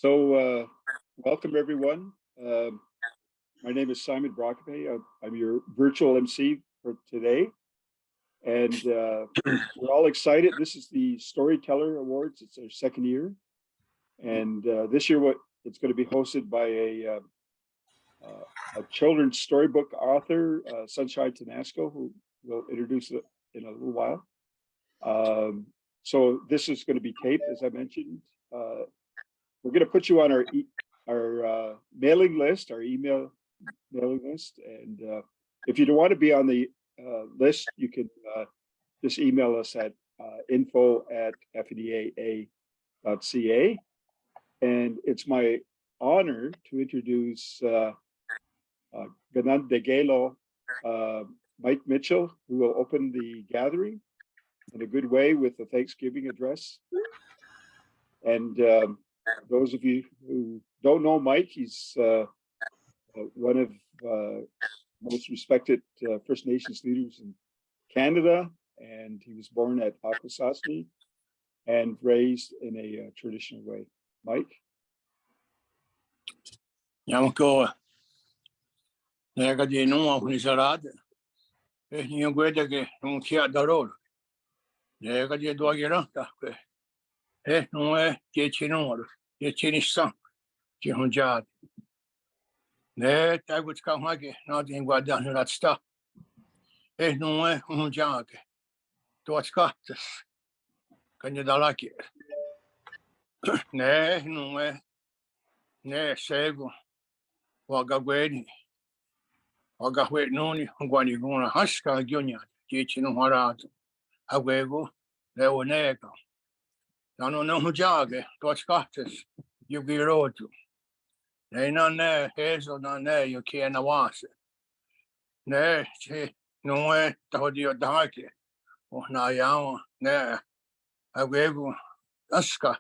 Welcome everyone. My name is Simon Brockapay. I'm your virtual MC for today, and we're all excited. This is the Storyteller Awards. It's our second year, and this year, it's going to be hosted by a children's storybook author, Sunshine Tenasco, who will introduce it in a little while. So this is going to be taped, as I mentioned. We're going to put you on our mailing list, our email mailing list, and if you don't want to be on the list, you can just email us at info@fdaa.ca. And it's my honor to introduce Ganand Degelo, Mike Mitchell, who will open the gathering in a good way with the Thanksgiving address. And those of you who don't know Mike, he's one of most respected First Nations leaders in Canada, and he was born at Akwesasne and raised in a traditional way. Mike? Yamako, nega di numa unisarada, ninho guarda que não tinha daror, nega di dua giranta, não é que tinha que tinha sangue, que hunjado, né? Tá gut que não tem guardando na sta, não é hunjado, tuas cartas, candidato aqui, né? Não é, né? Cego. Wagagweni, Wagahwetnoni, Guaniguna, Haska, Gunya, teaching Harad, Awego, Leonega. Nano no Jage, Toscatus, you be road to. They none there, Hazel, none there, you can't was it. Nay, no way, Todio Dake, or Nayama, there, Awego, Aska,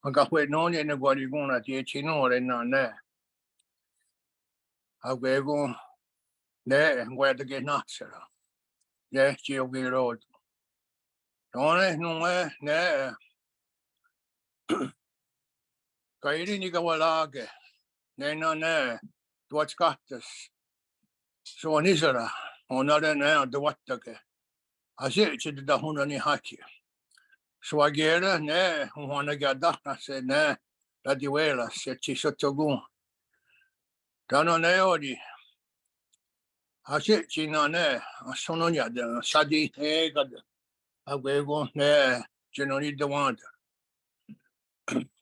Wagahwetnoni, and the Guaniguna, teaching or none there. Awego, ne, where the get not, sir. Yes, you'll be road. Don't know, ne. Kairi Nigawalage, ne, no, ne, what's got this? So an Isra, or not an air, the what the I said to the Hunani Haki. So I get her, ne, who want to get that. I said, ne, that the whaler said she should go. Dano neodi. I said, Chinane, a sononia, the Sadi Egad, a wego, ne, Genoni the water.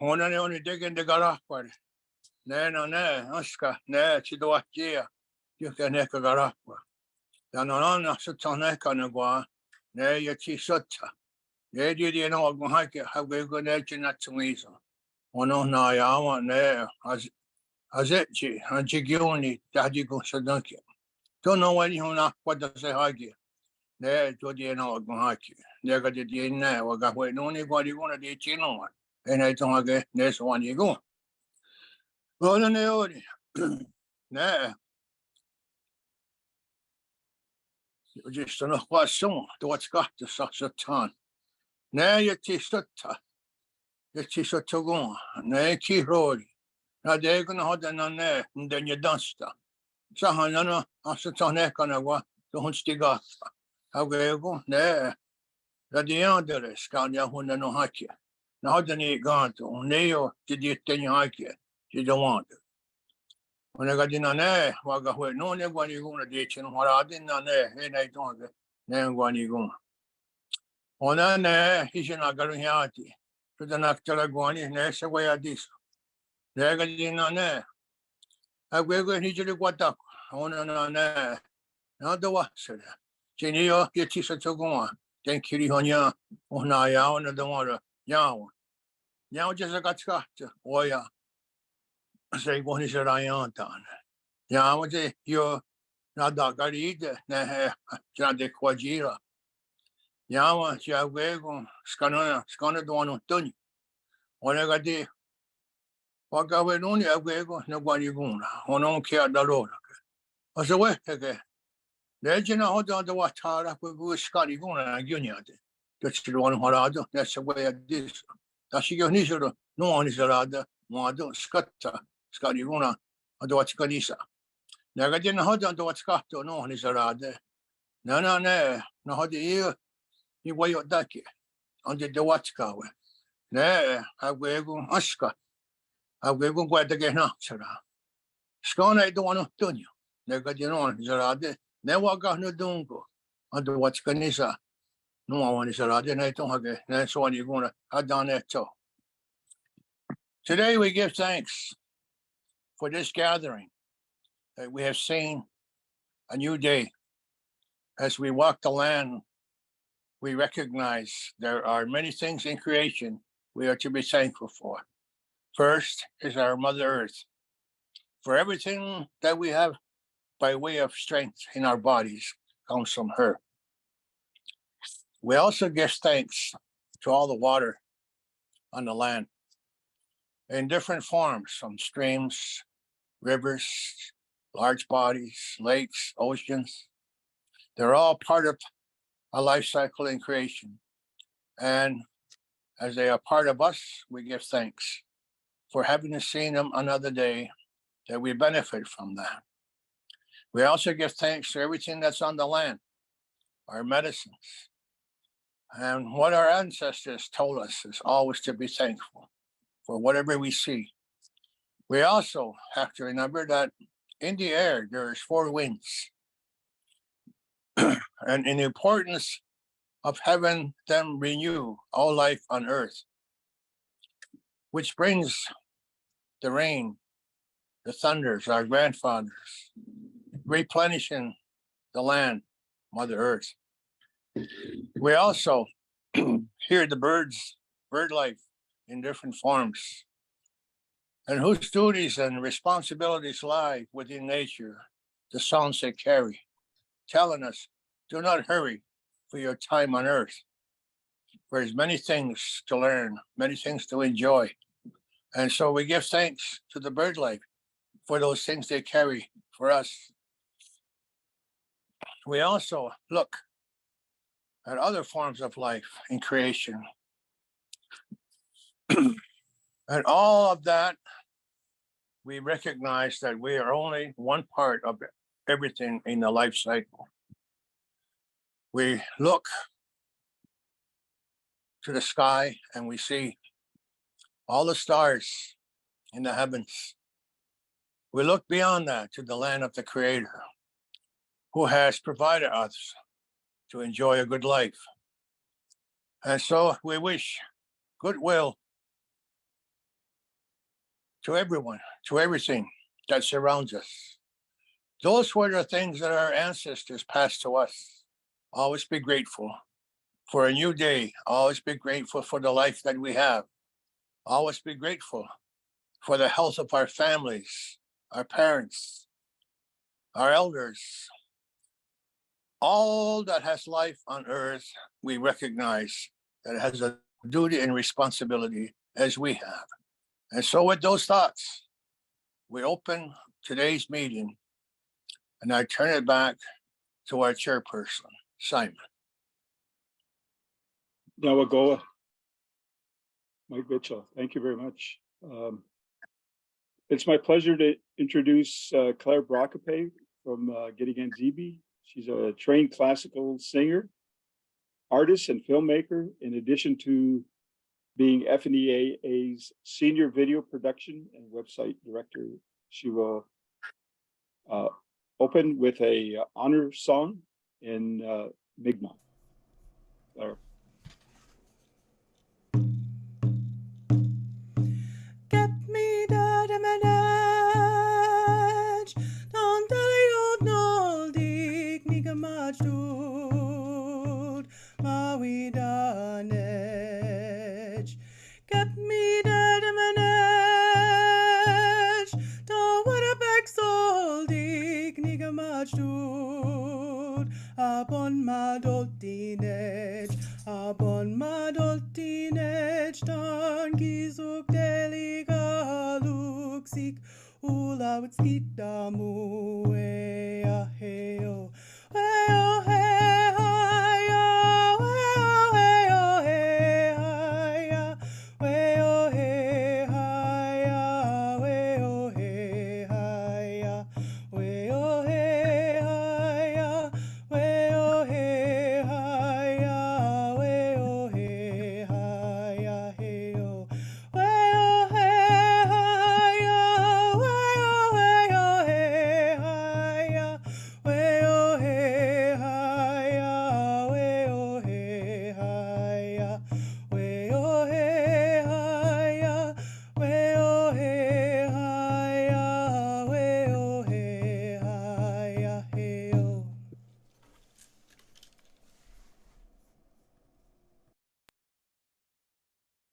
Only digging the garapar. Ne, no, ne, Oscar, ne, Chidoakia, you can neck a garapa. Danona, Satonek on a gua, ne, your chisota. Ne, did you know, how we go nature not to weasel. Ono Naya, ne, as it, and Jigioni, Daddy go Sadunki. Don't know when you know what does say Hagi. There, to the know Haki. There got the DNA, or got wait only what you want to do, Chino one. And I don't get this one you go. Well, then they already. Nah. You just don't know what song, to what's got to such a ton. Nah, you taste it. You taste it to go. Nah, keep rolling. Now they're going to hold on there, and then you dance. So, no, I sit on there, and I want to hunt the gas. How go there? That the other is down there when they know haki. Now, then you gone to Neo, did you tell you haki? You don't want it. When I got in on there, I got where no one when you going to ditch and what I didn't on there, and I don't get then when you go. On there, he's not going to hear it. To the next going in there, so where this. There got in on there. I will go to what up on there. Not the what, sir. Genio, get this to go on. Thank you, Honya, on Naya, and the water. Yaw. Now just I got scott. Oh, yeah. Say, what is it I on? Yeah, I would say, you're not that got either. Nah, John de Quajira. Yeah, she I will go. Scanner, the one on Tony. When I got there. Wagawe only a wego, nobody guna, or no care the road. As a way again. Legend out on the water with Scotty Guna and Gunia. That's the one Horado, that's the way of this. That's your initial, no one is a rather, Moado Scotta, Scariguna, Adoach Ganisa. Nagadin Hodan do Scato, no, Nisarade. No, no, how do you way your ducky under the Watchkawe? Ne, I will go Aska. I will go where the Ganachara. Skona don't want to do you. Nagadin on Zarade, never got no dungo under Watchkanisa. No one is allowed, and I don't have it. That's what you're going to have done that too. Today, we give thanks for this gathering that we have seen a new day. As we walk the land, we recognize there are many things in creation we are to be thankful for. First is our Mother Earth, for everything that we have by way of strength in our bodies comes from her. We also give thanks to all the water on the land in different forms, from streams, rivers, large bodies, lakes, oceans. They're all part of a life cycle in creation. And as they are part of us, we give thanks for having seen them another day, that we benefit from that. We also give thanks to everything that's on the land, our medicines. And what our ancestors told us is always to be thankful for whatever we see. We also have to remember that in the air, there's 4 winds. And in the importance of having them renew all life on earth, which brings the rain, the thunders, our grandfathers, replenishing the land, Mother Earth. We also hear the birds, bird life in different forms, and whose duties and responsibilities lie within nature, the sounds they carry, telling us, do not hurry for your time on earth. There's many things to learn, many things to enjoy. And so we give thanks to the bird life for those things they carry for us. We also look at other forms of life in creation. And all of that, we recognize that we are only one part of everything in the life cycle. We look to the sky and we see all the stars in the heavens. We look beyond that to the land of the Creator, who has provided us to enjoy a good life. And so we wish goodwill to everyone, to everything that surrounds us. Those were the things that our ancestors passed to us. Always be grateful for a new day. Always be grateful for the life that we have. Always be grateful for the health of our families, our parents, our elders. All that has life on earth, we recognize that it has a duty and responsibility as we have. And so with those thoughts, we open today's meeting, and I turn it back to our chairperson, Simon. Nawagoa, Mike Mitchell, thank you very much. It's my pleasure to introduce Claire Brocape from Gediganzibi. She's a trained classical singer, artist, and filmmaker, in addition to being FNEA's senior video production and website director. She will open with a honor song in Mi'kmaq. Claire. Get me that emanage, don't tell you no dig nigga much dude, Maui danage. Get me that emanage, don't want a back soul dig nigga much dude, upon my doltinage, upon my doltinage, dan gizuk deliga luksik, ulawit skitamu, wea heo, wea hea, wea hea, wea hea,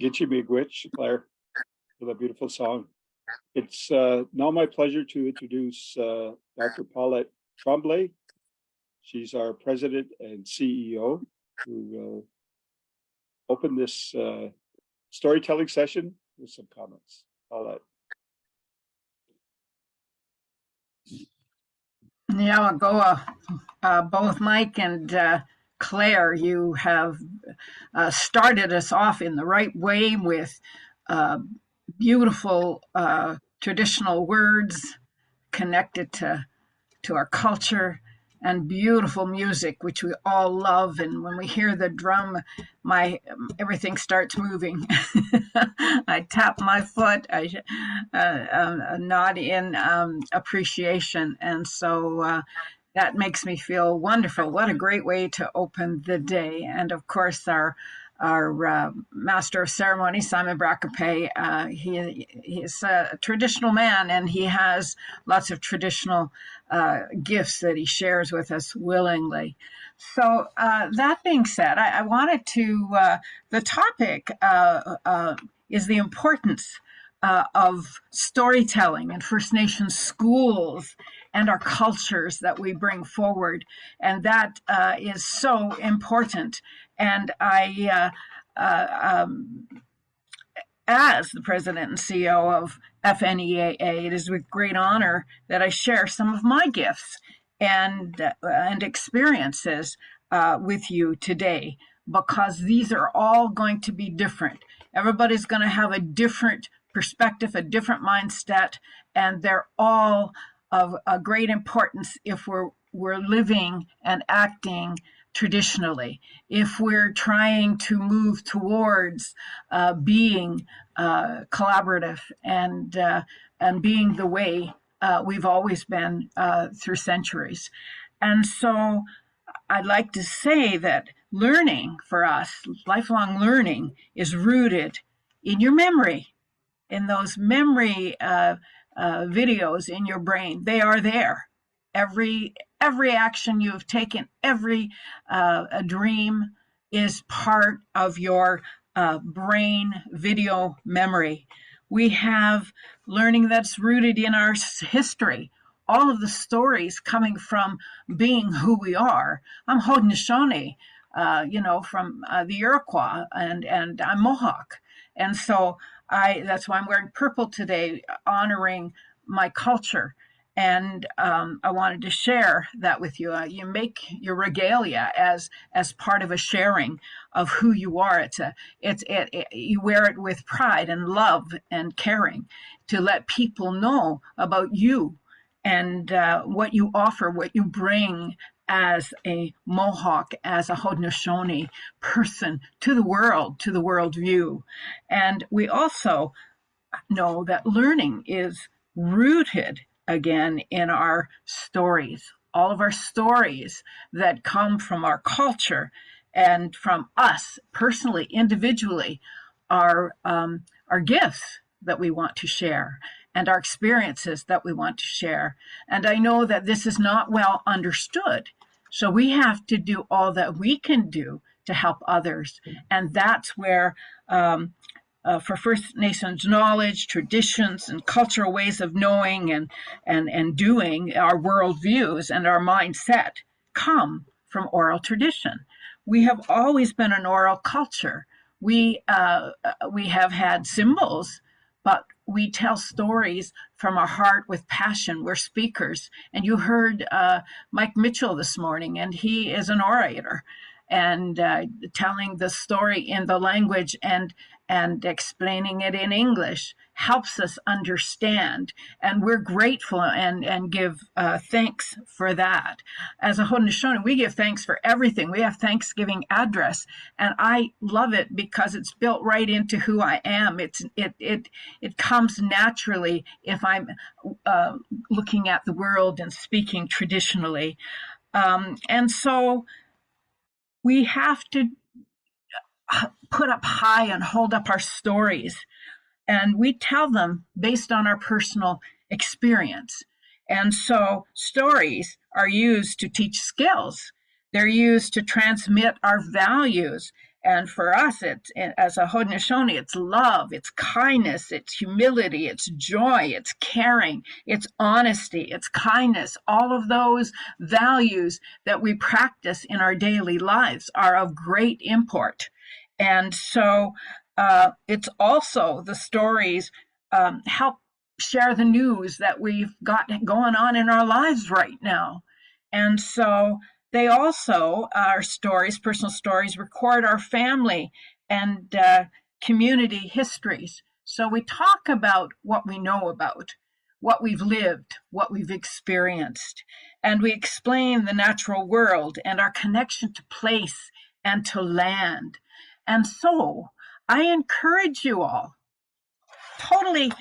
Gitche Miigwech, Claire, for that beautiful song. It's now my pleasure to introduce Dr. Paulette Tremblay. She's our president and CEO, who will open this storytelling session with some comments. Paulette. Yeah, both Mike and Claire, you have started us off in the right way with beautiful traditional words connected to our culture and beautiful music, which we all love. And when we hear the drum, everything starts moving. I tap my foot, I nod in appreciation. And so that makes me feel wonderful. What a great way to open the day. And of course, our master of ceremony, Simon Bracapay, he is a traditional man, and he has lots of traditional gifts that he shares with us willingly. So that being said, I wanted to, the topic is the importance of storytelling in First Nations schools and our cultures that we bring forward. And that is so important. And as the president and CEO of FNEAA, it is with great honor that I share some of my gifts and experiences with you today, because these are all going to be different. Everybody's going to have a different perspective, a different mindset, and they're all of a great importance if we're living and acting traditionally. If we're trying to move towards being collaborative and being the way we've always been through centuries. And so I'd like to say that learning for us, lifelong learning, is rooted in your memory, in those memory videos in your brain. They are there. Every action you have taken, every dream is part of your brain video memory. We have learning that's rooted in our history. All of the stories coming from being who we are. I'm Haudenosaunee, from the Iroquois, and I'm Mohawk. And so that's why I'm wearing purple today, honoring my culture. And I wanted to share that with you. You make your regalia as part of a sharing of who you are. You wear it with pride and love and caring to let people know about you and what you offer, what you bring as a Mohawk, as a Haudenosaunee person to the world view. And we also know that learning is rooted again in our stories. All of our stories that come from our culture and from us personally, individually, are gifts that we want to share and our experiences that we want to share. And I know that this is not well understood. So we have to do all that we can do to help others. And that's where for First Nations knowledge, traditions, and cultural ways of knowing and doing, our worldviews and our mindset come from oral tradition. We have always been an oral culture. We have had symbols, but we tell stories from our heart with passion. We're speakers. And you heard Mike Mitchell this morning, and he is an orator, and telling the story in the language and explaining it in English helps us understand. And we're grateful and give thanks for that. As a Haudenosaunee, we give thanks for everything. We have Thanksgiving address, and I love it because it's built right into who I am. It comes naturally if I'm looking at the world and speaking traditionally. And so we have to put up high and hold up our stories. And we tell them based on our personal experience. And so stories are used to teach skills. They're used to transmit our values And for us, as a Haudenosaunee, it's love, it's kindness, it's humility, it's joy, it's caring, it's honesty, it's kindness. All of those values that we practice in our daily lives are of great import. And so it's also the stories help share the news that we've got going on in our lives right now. And so they also, our stories, personal stories, record our family and community histories. So we talk about what we know about, what we've lived, what we've experienced, and we explain the natural world and our connection to place and to land. And so I encourage you all, totally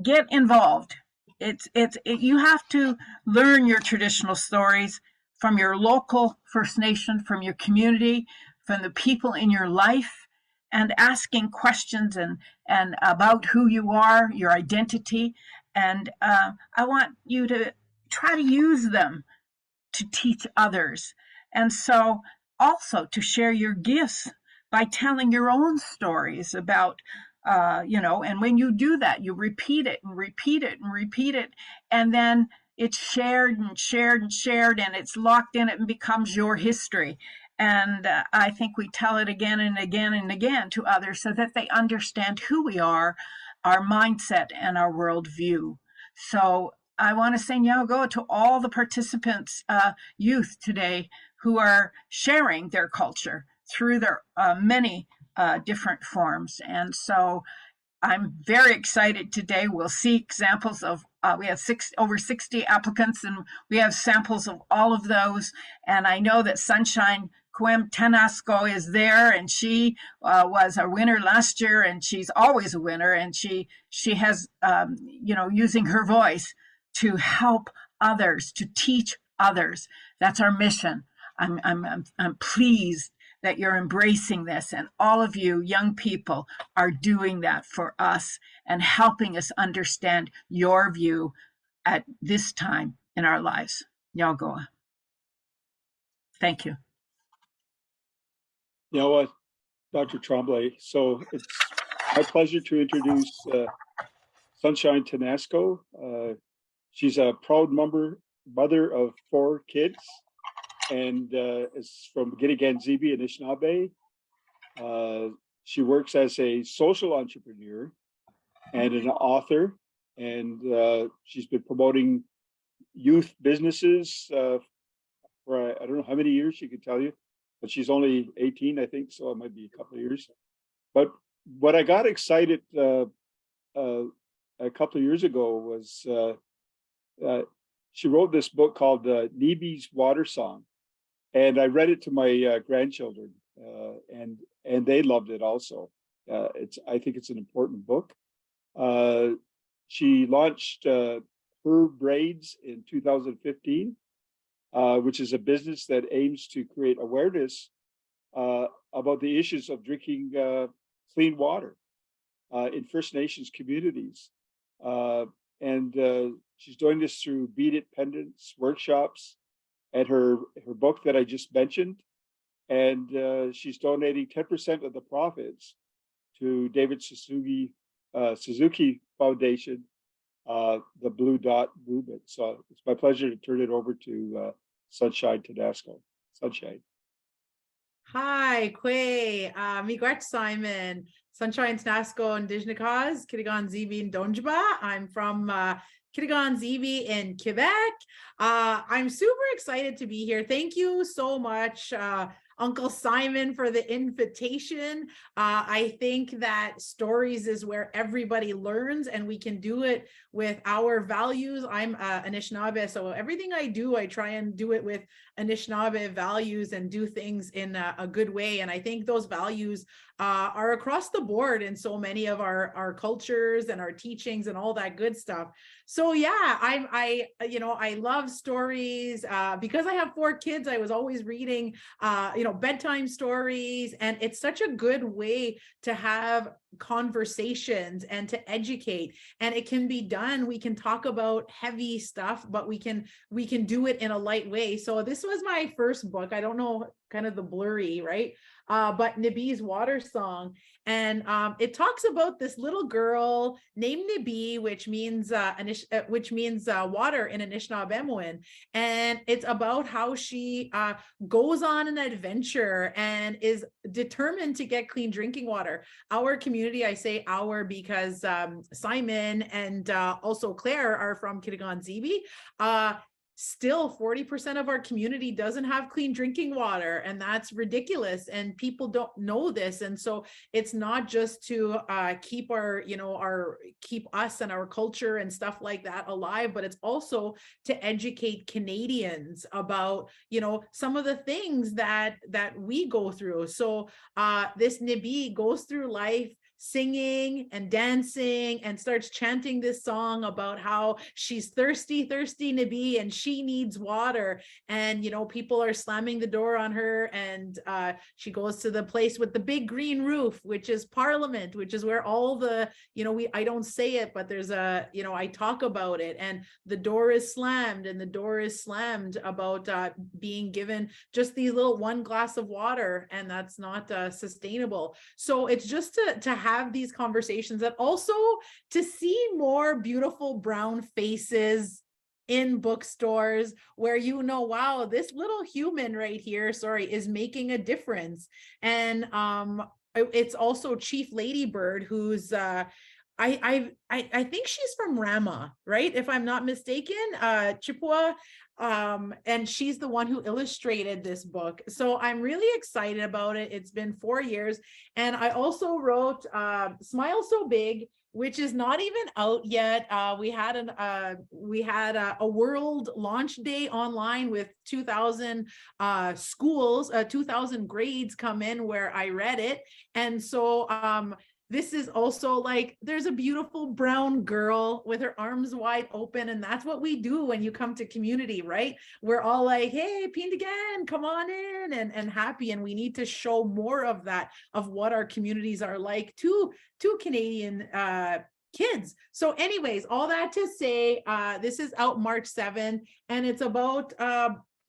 get involved. You have to learn your traditional stories from your local First Nation, from your community, from the people in your life, and asking questions and about who you are, your identity. And I want you to try to use them to teach others. And so also to share your gifts by telling your own stories about and when you do that, you repeat it and repeat it and repeat it, and then it's shared and shared and shared, and it's locked in it and becomes your history. And I think we tell it again and again and again to others so that they understand who we are, our mindset, and our worldview. So I want to say Nyago to all the participants, youth today, who are sharing their culture through their many different forms. And so I'm very excited today. We'll see examples of, we have over 60 applicants, and we have samples of all of those. And I know that Sunshine Quem Tenasco is there, and she was a winner last year, and she's always a winner. And she has, using her voice to help others, to teach others. That's our mission. I'm pleased that you're embracing this, and all of you young people are doing that for us and helping us understand your view at this time in our lives. Yagoa. Thank you. You know what, Dr. Tremblay, so it's my pleasure to introduce Sunshine Tenasco. She's a proud mother of 4 kids, and is from Gitiganzibi, Anishinaabe. She works as a social entrepreneur and an author, and she's been promoting youth businesses for I don't know how many years she could tell you, but she's only 18, I think, so it might be a couple of years. But what I got excited a couple of years ago was she wrote this book called Nibi's Water Song. And I read it to my grandchildren, and they loved it also. I think it's an important book. She launched Her Braids in 2015, which is a business that aims to create awareness about the issues of drinking clean water in First Nations communities. And she's doing this through beaded pendants, workshops, and her book that I just mentioned. And she's donating 10% of the profits to David Suzuki Foundation, the Blue Dot Movement. So it's my pleasure to turn it over to Sunshine Tenasco. Sunshine. Hi, Kwe, Miigwech Simon, Sunshine Tenasco, Indigenous Cause, Kitigan-Zibi and Donjiba. I'm from Kitigan-Zibi in Quebec. I'm super excited to be here. Thank you so much, Uncle Simon, for the invitation. I think that stories is where everybody learns, and we can do it with our values. I'm Anishinaabe, so everything I do, I try and do it with Anishinaabe values and do things in a good way. And I think those values are across the board in so many of our cultures and our teachings and all that good stuff. So yeah, I love stories. Because I have 4 kids, I was always reading bedtime stories, and it's such a good way to have conversations and to educate. And it can be done. We can talk about heavy stuff, but we can do it in a light way. So this was my first book. I don't know kind of the blurry, right? But Nibi's water song. And it talks about this little girl named Nibi, which means water in Anishinaabemowin. And it's about how she goes on an adventure and is determined to get clean drinking water. Our community, I say our because Simon and also Claire are from Kitigan-Zibi. Still 40% of our community doesn't have clean drinking water, and that's ridiculous, and people don't know this. And so it's not just to keep keep us and our culture and stuff like that alive, but it's also to educate Canadians about some of the things that we go through. So this Nibi goes through life singing and dancing and starts chanting this song about how she's thirsty Nibi, and she needs water. And people are slamming the door on her, and she goes to the place with the big green roof, which is Parliament, which is where all the I don't say it, but there's I talk about it, and the door is slammed, about being given just these little one glass of water, and that's not sustainable. So it's just to have these conversations, and also to see more beautiful brown faces in bookstores where wow, this little human right here, is making a difference. And it's also Chief Ladybird, who's I think she's from Rama, right? If I'm not mistaken, Chippewa. And she's the one who illustrated this book. So I'm really excited about it. It's been 4 years. And I also wrote Smile So Big, which is not even out yet. We had a world launch day online with 2,000 schools, 2,000 grades come in where I read it. And so this is also there's a beautiful brown girl with her arms wide open. And that's what we do when you come to community, right? We're all like, hey, Pindigan, come on in, and happy. And we need to show more of that, of what our communities are like to Canadian kids. So anyways, all that to say, this is out March 7th, and it's about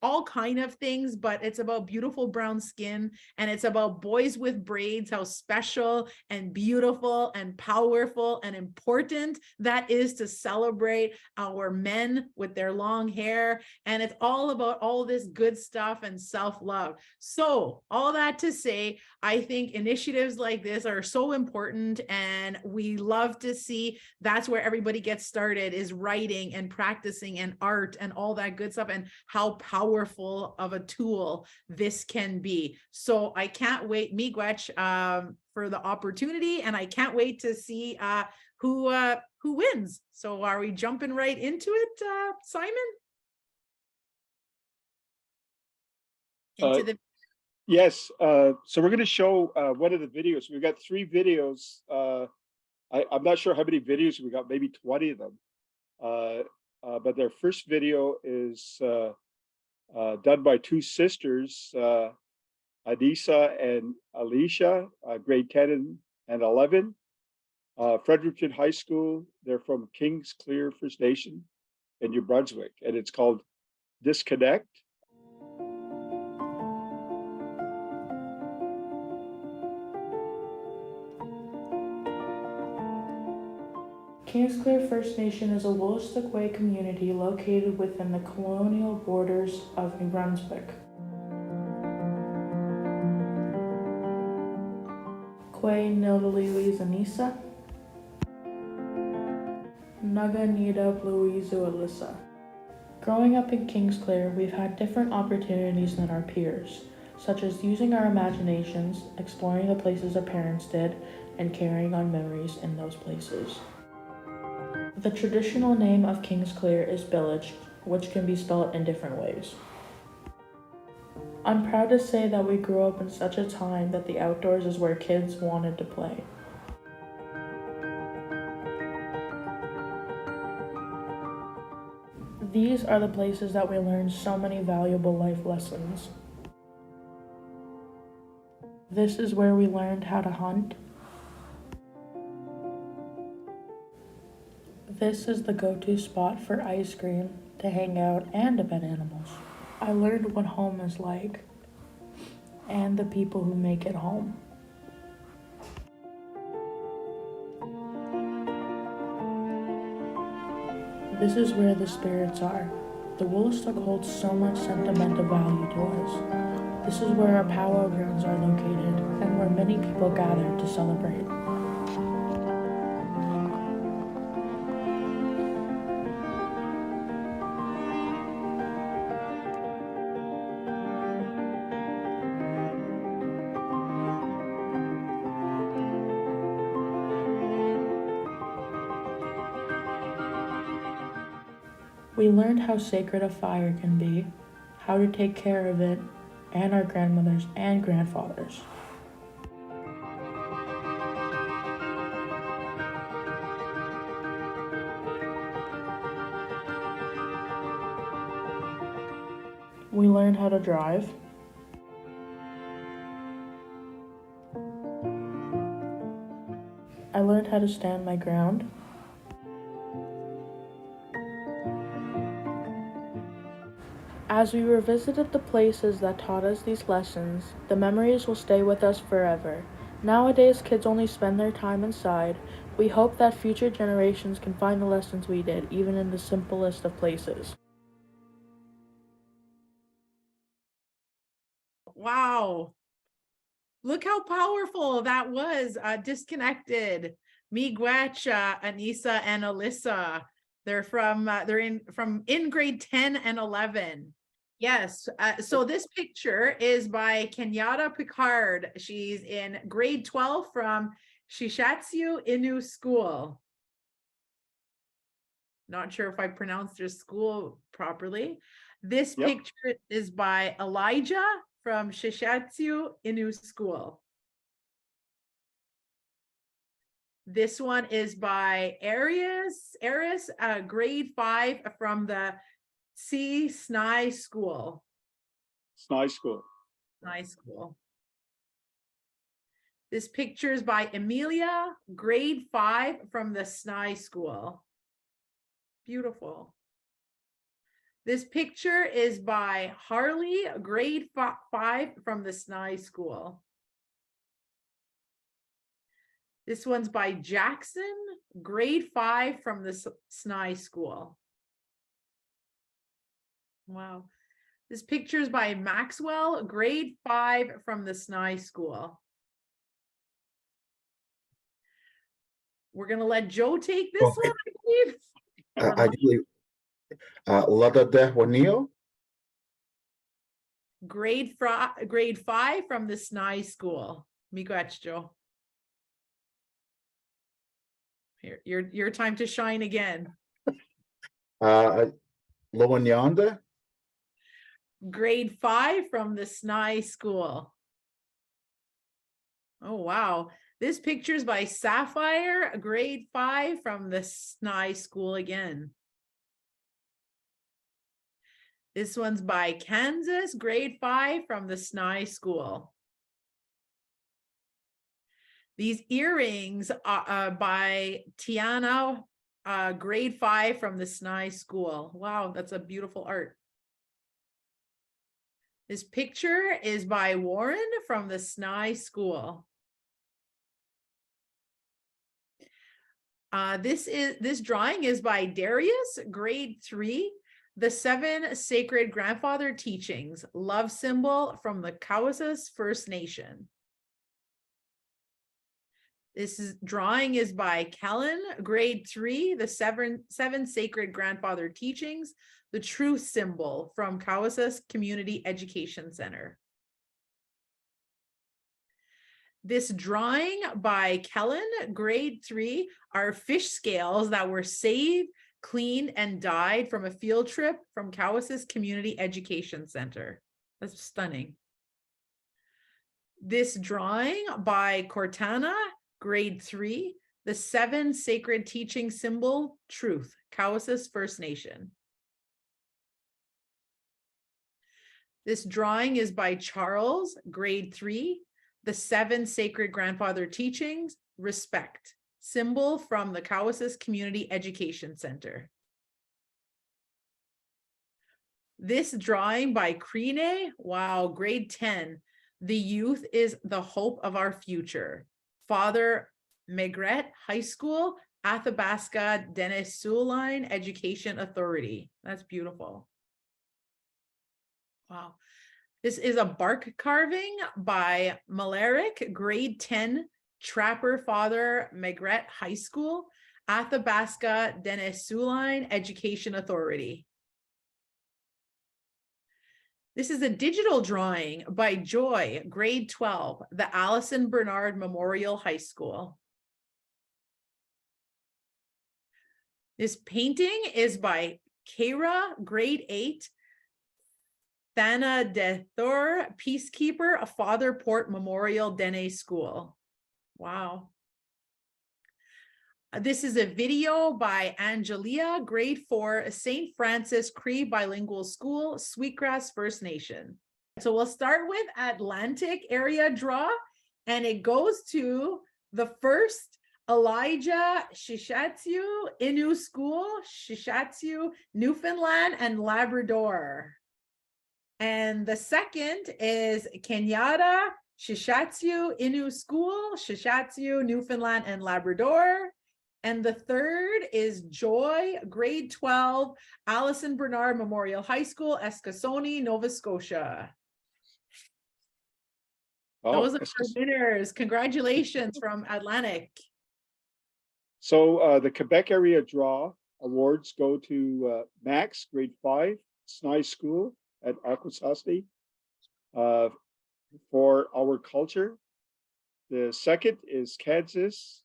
all kind of things, but it's about beautiful brown skin, and it's about boys with braids, how special and beautiful and powerful and important that is to celebrate our men with their long hair. And it's all about all this good stuff and self-love. So all that to say, I think initiatives like this are so important, and we love to see that's where everybody gets started, is writing and practicing and art and all that good stuff, and how powerful of a tool this can be. So I can't wait, Miigwech, for the opportunity, and I can't wait to see who wins. So are we jumping right into it, Simon? Yes. So we're going to show one of the videos. We've got 3 videos. I'm not sure how many videos we got, maybe 20 of them. But their first video is done by 2 sisters, Adisa and Alicia, grade 10 and 11, Fredericton High School. They're from Kings Clear First Nation in New Brunswick, and it's called Disconnect. Kingsclear First Nation is a Wolastoqey community located within the colonial borders of New Brunswick. Kwe Nilda Anissa, Naga Nida Louisa Alyssa. Growing up in Kingsclear, we've had different opportunities than our peers, such as using our imaginations, exploring the places our parents did, and carrying on memories in those places. The traditional name of Kingsclear is Village, which can be spelled in different ways. I'm proud to say that we grew up in such a time that the outdoors is where kids wanted to play. These are the places that we learned so many valuable life lessons. This is where we learned how to hunt. This is the go-to spot for ice cream, to hang out, and to pet animals. I learned what home is like. and the people who make it home. This is where the spirits are. The Woolastook holds so much sentimental value to us. This is where our powwow grounds are located and where many people gather to celebrate. We learned how sacred a fire can be, how to take care of it, and our grandmothers and grandfathers. We learned how to drive. I learned how to stand my ground. As we revisited the places that taught us these lessons, the memories will stay with us forever. Nowadays, kids only spend their time inside. We hope that future generations can find the lessons we did, even in the simplest of places. Wow. Look how powerful that was. Disconnected. Miigwech, Anissa, and Alyssa. They're from in grade 10 and 11. Yes. So this picture is by Kenyatta Picard. She's in grade 12 from Shishatsu Inu School. Not sure if I pronounced their school properly. This picture is by Elijah from Shishatsu Inu School. This one is by Aries, grade 5 from the Snai School. Snai School. Snai School. This picture is by Amelia, grade 5 from the Snai School. Beautiful. This picture is by Harley, grade 5 from the Snai School. This one's by Jackson, grade 5 from the Snai School. Wow. This picture is by Maxwell, grade 5 from the Snai School. We're going to let Joe take this one, I believe. I believe Ladade Juanillo. Grade 5 from the Snai School. Miigwech, Joe. Here, your time to shine again. Lowanyanda. Grade 5 from the Snai School. Oh, wow. This picture is by Sapphire, grade 5 from the Snai School again. This one's by Kansas, grade 5 from the Snai School. These earrings are by Tiana, grade 5 from the Snai School. Wow, that's a beautiful art. This picture is by Warren from the Snai School. This drawing is by Darius, grade 3. The 7 Sacred Grandfather Teachings, love symbol from the Cowessess First Nation. Drawing is by Kellen, grade 3, the 7 Sacred Grandfather Teachings, the truth symbol from Cowessess Community Education Center. This drawing by Kellen, grade 3, are fish scales that were saved, cleaned, and dyed from a field trip from Cowessess Community Education Center. That's stunning. This drawing by Cortana, grade 3, the 7 Sacred Teaching Symbol, Truth, Cowessess First Nation. This drawing is by Charles, grade 3, the 7 Sacred Grandfather Teachings, Respect, symbol from the Cowessess Community Education Center. This drawing by Krine, wow, grade 10, The youth is the hope of our future. Father Maigret High School, Athabasca Denisuline Education Authority. That's beautiful. Wow. This is a bark carving by Maleric, grade 10, Trapper Father Maigret High School, Athabasca Denisuline Education Authority. This is a digital drawing by Joy, grade 12, the Allison Bernard Memorial High School. This painting is by Kara, grade 8, Thana de Thor, Peacekeeper, Father Port Memorial Dene School. Wow. This is a video by Angelia, grade 4, St. Francis Cree Bilingual School, Sweetgrass First Nation. So we'll start with Atlantic area draw, and it goes to the first Elijah Shishatsu Innu School, Shishatsu, Newfoundland and Labrador. And the second is Kenyatta Shishatsu Innu School, Shishatsu, Newfoundland and Labrador. And the third is Joy, grade 12, Allison Bernard Memorial High School, Eskasoni, Nova Scotia. Oh, Those are our winners. Congratulations from Atlantic. So the Quebec area draw awards go to Max, grade 5, Snai School at Akwesasne for our culture. The second is Kansas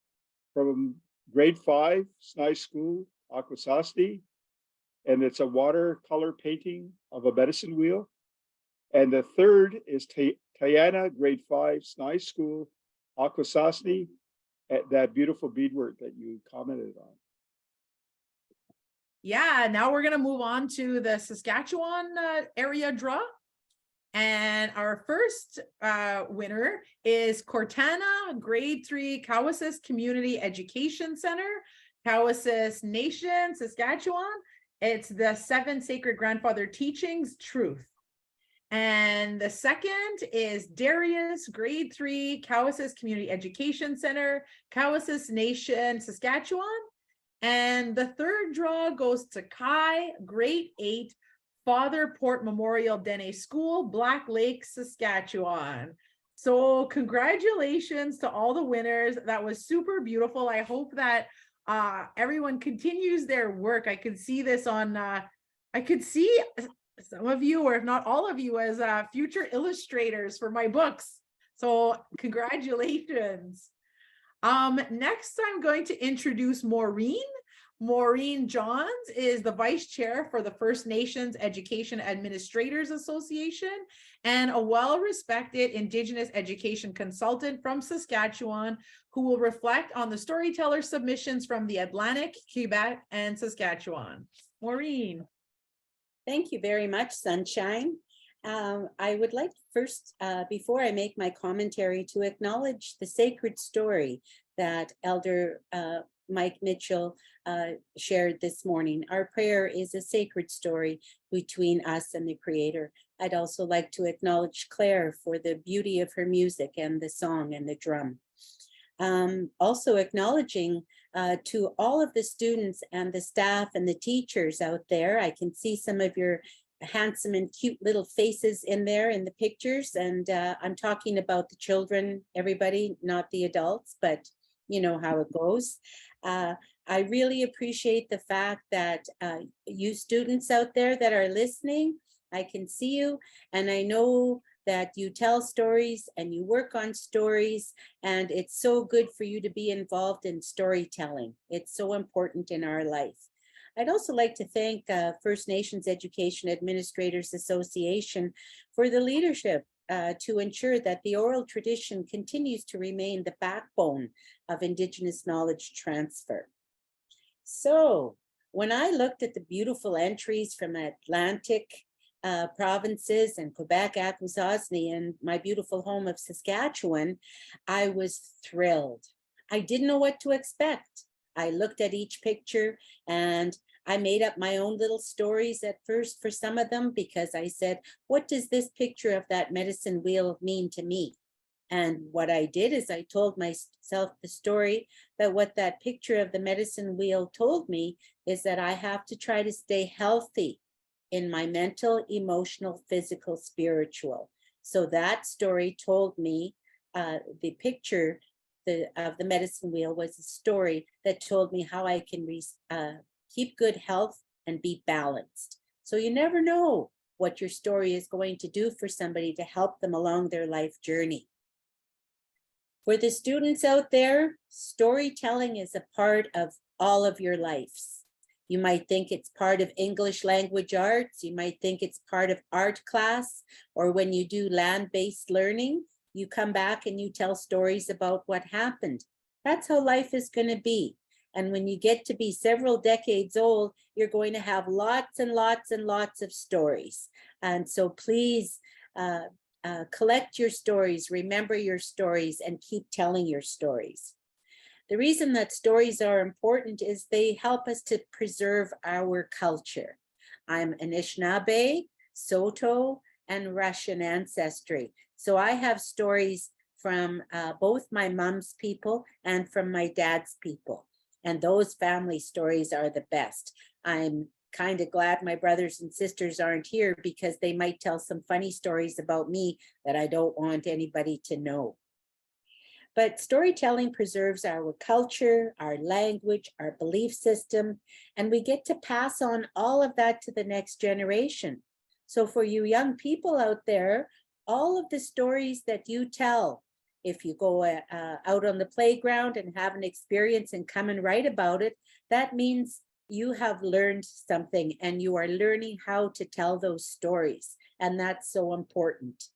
from grade 5, Snai School, Akwesasne, and it's a watercolor painting of a medicine wheel. And the third is Tayana, grade 5, Snai School, Akwesasne, at that beautiful beadwork that you commented on. Yeah, now we're gonna move on to the Saskatchewan area draw. And our first winner is Cortana, grade 3, Cowessess Community Education Center, Cowessess Nation, Saskatchewan. It's the 7 Sacred Grandfather Teachings, Truth. And the second is Darius, grade 3, Cowessess Community Education Center, Cowessess Nation, Saskatchewan. And the third draw goes to Kai, grade 8, Father Port Memorial Dene School, Black Lake, Saskatchewan. So congratulations to all the winners. That was super beautiful. I hope that everyone continues their work. I could see this on, I could see some of you, or if not all of you, as future illustrators for my books. So congratulations. Next, I'm going to introduce Maureen. Maureen Johns is the vice chair for the First Nations Education Administrators Association and a well-respected Indigenous education consultant from Saskatchewan who will reflect on the Storyteller submissions from the Atlantic, Quebec, and Saskatchewan. Maureen. Thank you very much, Sunshine. I would like first, before I make my commentary, to acknowledge the sacred story that Elder Mike Mitchell shared this morning. Our prayer is a sacred story between us and the Creator. I'd also like to acknowledge Claire for the beauty of her music and the song and the drum. Also acknowledging to all of the students and the staff and the teachers out there. I can see some of your handsome and cute little faces in there in the pictures, and I'm talking about the children, everybody, not the adults, but you know how it goes. I really appreciate the fact that you students out there that are listening, I can see you, and I know that you tell stories and you work on stories, and it's so good for you to be involved in storytelling. It's so important in our life. I'd also like to thank First Nations Education Administrators Association for the leadership to ensure that the oral tradition continues to remain the backbone of Indigenous knowledge transfer. So when I looked at the beautiful entries from Atlantic provinces and Quebec, Akwesasne, and my beautiful home of Saskatchewan, I was thrilled. I didn't know what to expect. I looked at each picture and I made up my own little stories at first for some of them because I said, what does this picture of that medicine wheel mean to me? And what I did is I told myself the story that what that picture of the medicine wheel told me is that I have to try to stay healthy in my mental, emotional, physical, spiritual. So that story told me the picture of the medicine wheel was a story that told me how I can keep good health and be balanced. So you never know what your story is going to do for somebody to help them along their life journey. For the students out there, storytelling is a part of all of your lives. You might think it's part of English language arts. You might think it's part of art class, or when you do land-based learning, you come back and you tell stories about what happened. That's how life is going to be. And when you get to be several decades old, you're going to have lots and lots and lots of stories. And so please collect your stories, remember your stories, and keep telling your stories. The reason that stories are important is they help us to preserve our culture. I'm Anishinaabe, Saulteaux, and Russian ancestry. So I have stories from both my mom's people and from my dad's people. And those family stories are the best. I'm kind of glad my brothers and sisters aren't here because they might tell some funny stories about me that I don't want anybody to know. But storytelling preserves our culture, our language, our belief system, and we get to pass on all of that to the next generation. So for you young people out there, all of the stories that you tell, if you go out on the playground and have an experience and come and write about it, that means you have learned something and you are learning how to tell those stories. And that's so important.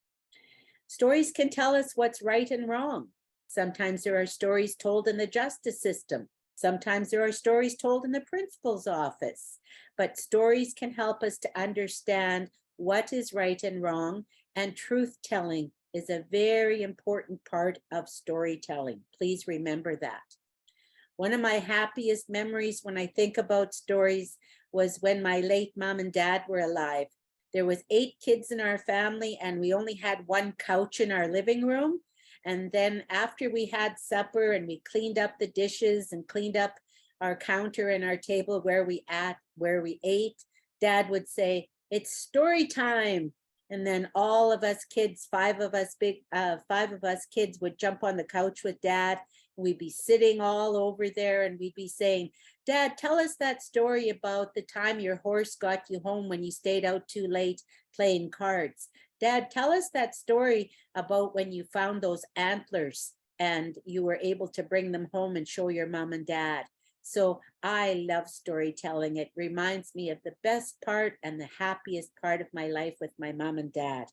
Stories can tell us what's right and wrong. Sometimes there are stories told in the justice system. Sometimes there are stories told in the principal's office. But stories can help us to understand what is right and wrong, and truth-telling is a very important part of storytelling. Please remember that. One of my happiest memories when I think about stories was when my late mom and dad were alive. There was 8 kids in our family and we only had one couch in our living room. And then after we had supper and we cleaned up the dishes and cleaned up our counter and our table where we ate, Dad would say, "It's story time." And then all of us kids, 5 of us kids would jump on the couch with Dad. We'd be sitting all over there and we'd be saying, "Dad, tell us that story about the time your horse got you home when you stayed out too late playing cards. Dad, tell us that story about when you found those antlers and you were able to bring them home and show your mom and dad." So I love storytelling. It reminds me of the best part and the happiest part of my life with my mom and dad.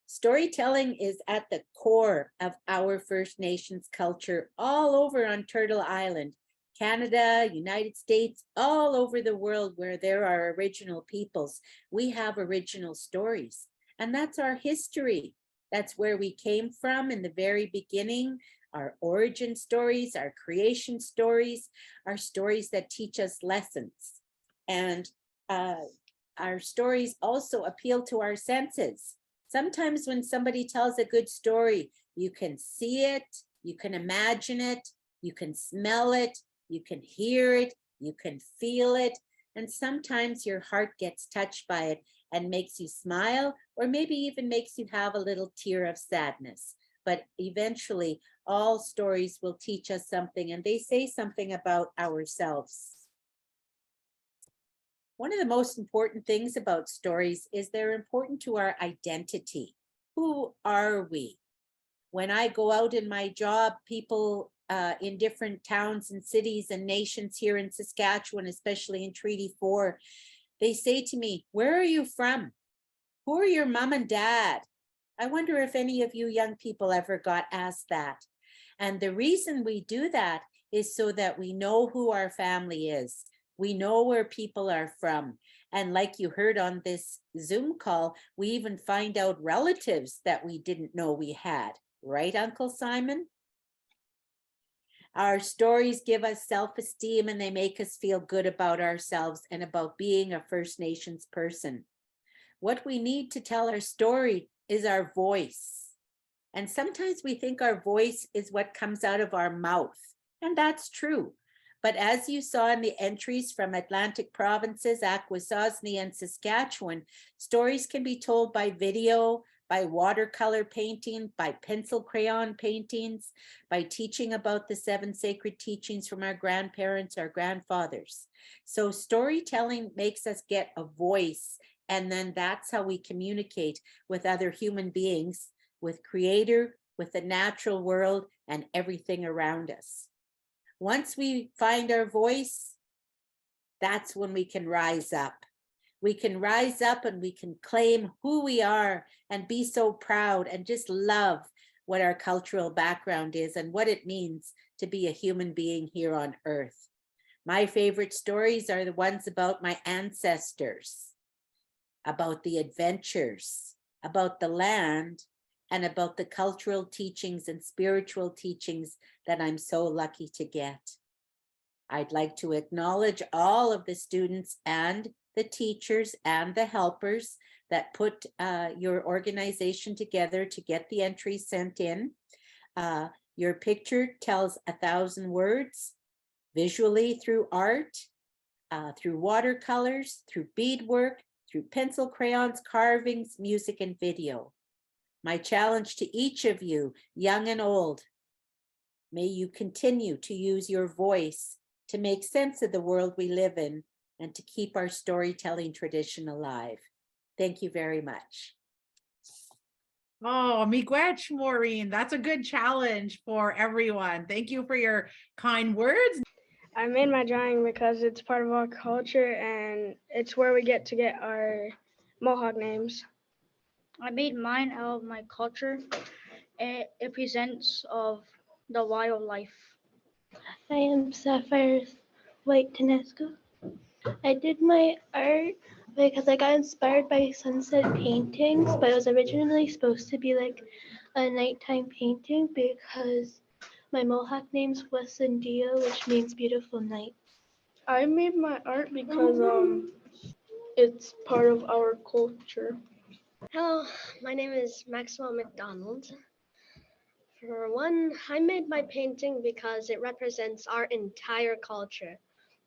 Storytelling is at the core of our First Nations culture all over on Turtle Island, Canada, United States, all over the world where there are original peoples. We have original stories, and that's our history. That's where we came from in the very beginning. Our origin stories, our creation stories, are stories that teach us lessons. And our stories also appeal to our senses. Sometimes when somebody tells a good story, you can see it, you can imagine it, you can smell it, you can hear it, you can feel it, and sometimes your heart gets touched by it and makes you smile, or maybe even makes you have a little tear of sadness. But eventually, all stories will teach us something, and they say something about ourselves. One of the most important things about stories is they're important to our identity. Who are we? When I go out in my job, people in different towns and cities and nations here in Saskatchewan, especially in Treaty 4, they say to me, "Where are you from? Who are your mom and dad?" I wonder if any of you young people ever got asked that. And the reason we do that is so that we know who our family is. We know where people are from. And like you heard on this Zoom call, we even find out relatives that we didn't know we had. Right, Uncle Simon? Our stories give us self-esteem and they make us feel good about ourselves and about being a First Nations person. What we need to tell our story is our voice. And sometimes we think our voice is what comes out of our mouth, and that's true. But as you saw in the entries from Atlantic provinces, Akwesasne, and Saskatchewan, stories can be told by video, by watercolor painting, by pencil crayon paintings, by teaching about the 7 sacred teachings from our grandparents, our grandfathers. So storytelling makes us get a voice, and then that's how we communicate with other human beings, with Creator, with the natural world, and everything around us. Once we find our voice, that's when we can rise up. We can rise up and we can claim who we are and be so proud and just love what our cultural background is and what it means to be a human being here on earth. My favorite stories are the ones about my ancestors, about the adventures, about the land, and about the cultural teachings and spiritual teachings that I'm so lucky to get. I'd like to acknowledge all of the students and the teachers and the helpers that put your organization together to get the entries sent in. Your picture tells 1,000 words visually through art, through watercolors, through beadwork, through pencil crayons, carvings, music, and video. My challenge to each of you, young and old, may you continue to use your voice to make sense of the world we live in and to keep our storytelling tradition alive. Thank you very much. Oh, miigwech, Maureen. That's a good challenge for everyone. Thank you for your kind words. I made my drawing because it's part of our culture and it's where we get to get our Mohawk names. I made mine out of my culture. It presents of the wildlife. I am Sapphire's White Tenesco. I did my art because I got inspired by sunset paintings, but it was originally supposed to be like a nighttime painting because my Mohawk name's Wesendia, which means beautiful night. I made my art because it's part of our culture. Hello, my name is Maxwell McDonald. For one, I made my painting because it represents our entire culture,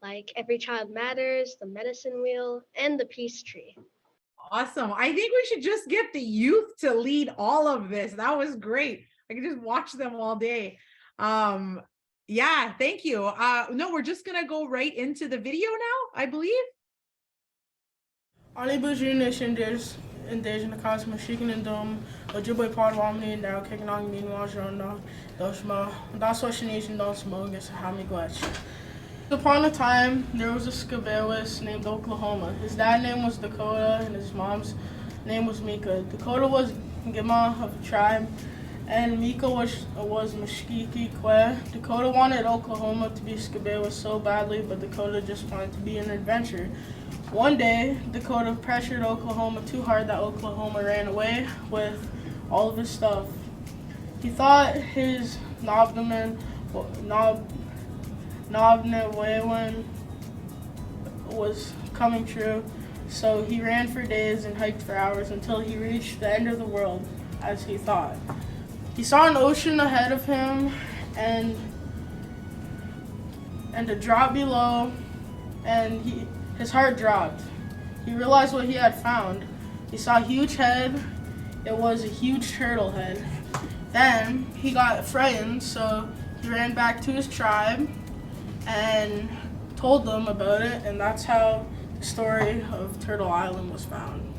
like Every Child Matters, the medicine wheel, and the peace tree. Awesome. I think we should just get the youth to lead all of this. That was great. I can just watch them all day. Yeah, thank you. No, we're just gonna go right into the video now, I believe. Ali Bujir Nation Indigenous Cosmos Shikin and Dome, Ojibwe Part Wamni and Dow Kikanong Minwajono, Doshma, that's what she needs and don't smoke, guess how me glitch. Upon a time, there was a Skabewis named Oklahoma. His dad's name was Dakota and his mom's name was Mika. Dakota was Gima of the tribe, and Mika was Mashkiki Kwe. Dakota wanted Oklahoma to be Skabewis so badly, but Dakota just wanted to be an adventure. One day, Dakota pressured Oklahoma too hard that Oklahoma ran away with all of his stuff. He thought his Nobnaman was coming true, so he ran for days and hiked for hours until he reached the end of the world, as he thought. He saw an ocean ahead of him and a drop below, and his heart dropped. He realized what he had found. He saw a huge head. It was a huge turtle head. Then he got frightened, so he ran back to his tribe and told them about it, and that's how the story of Turtle Island was found.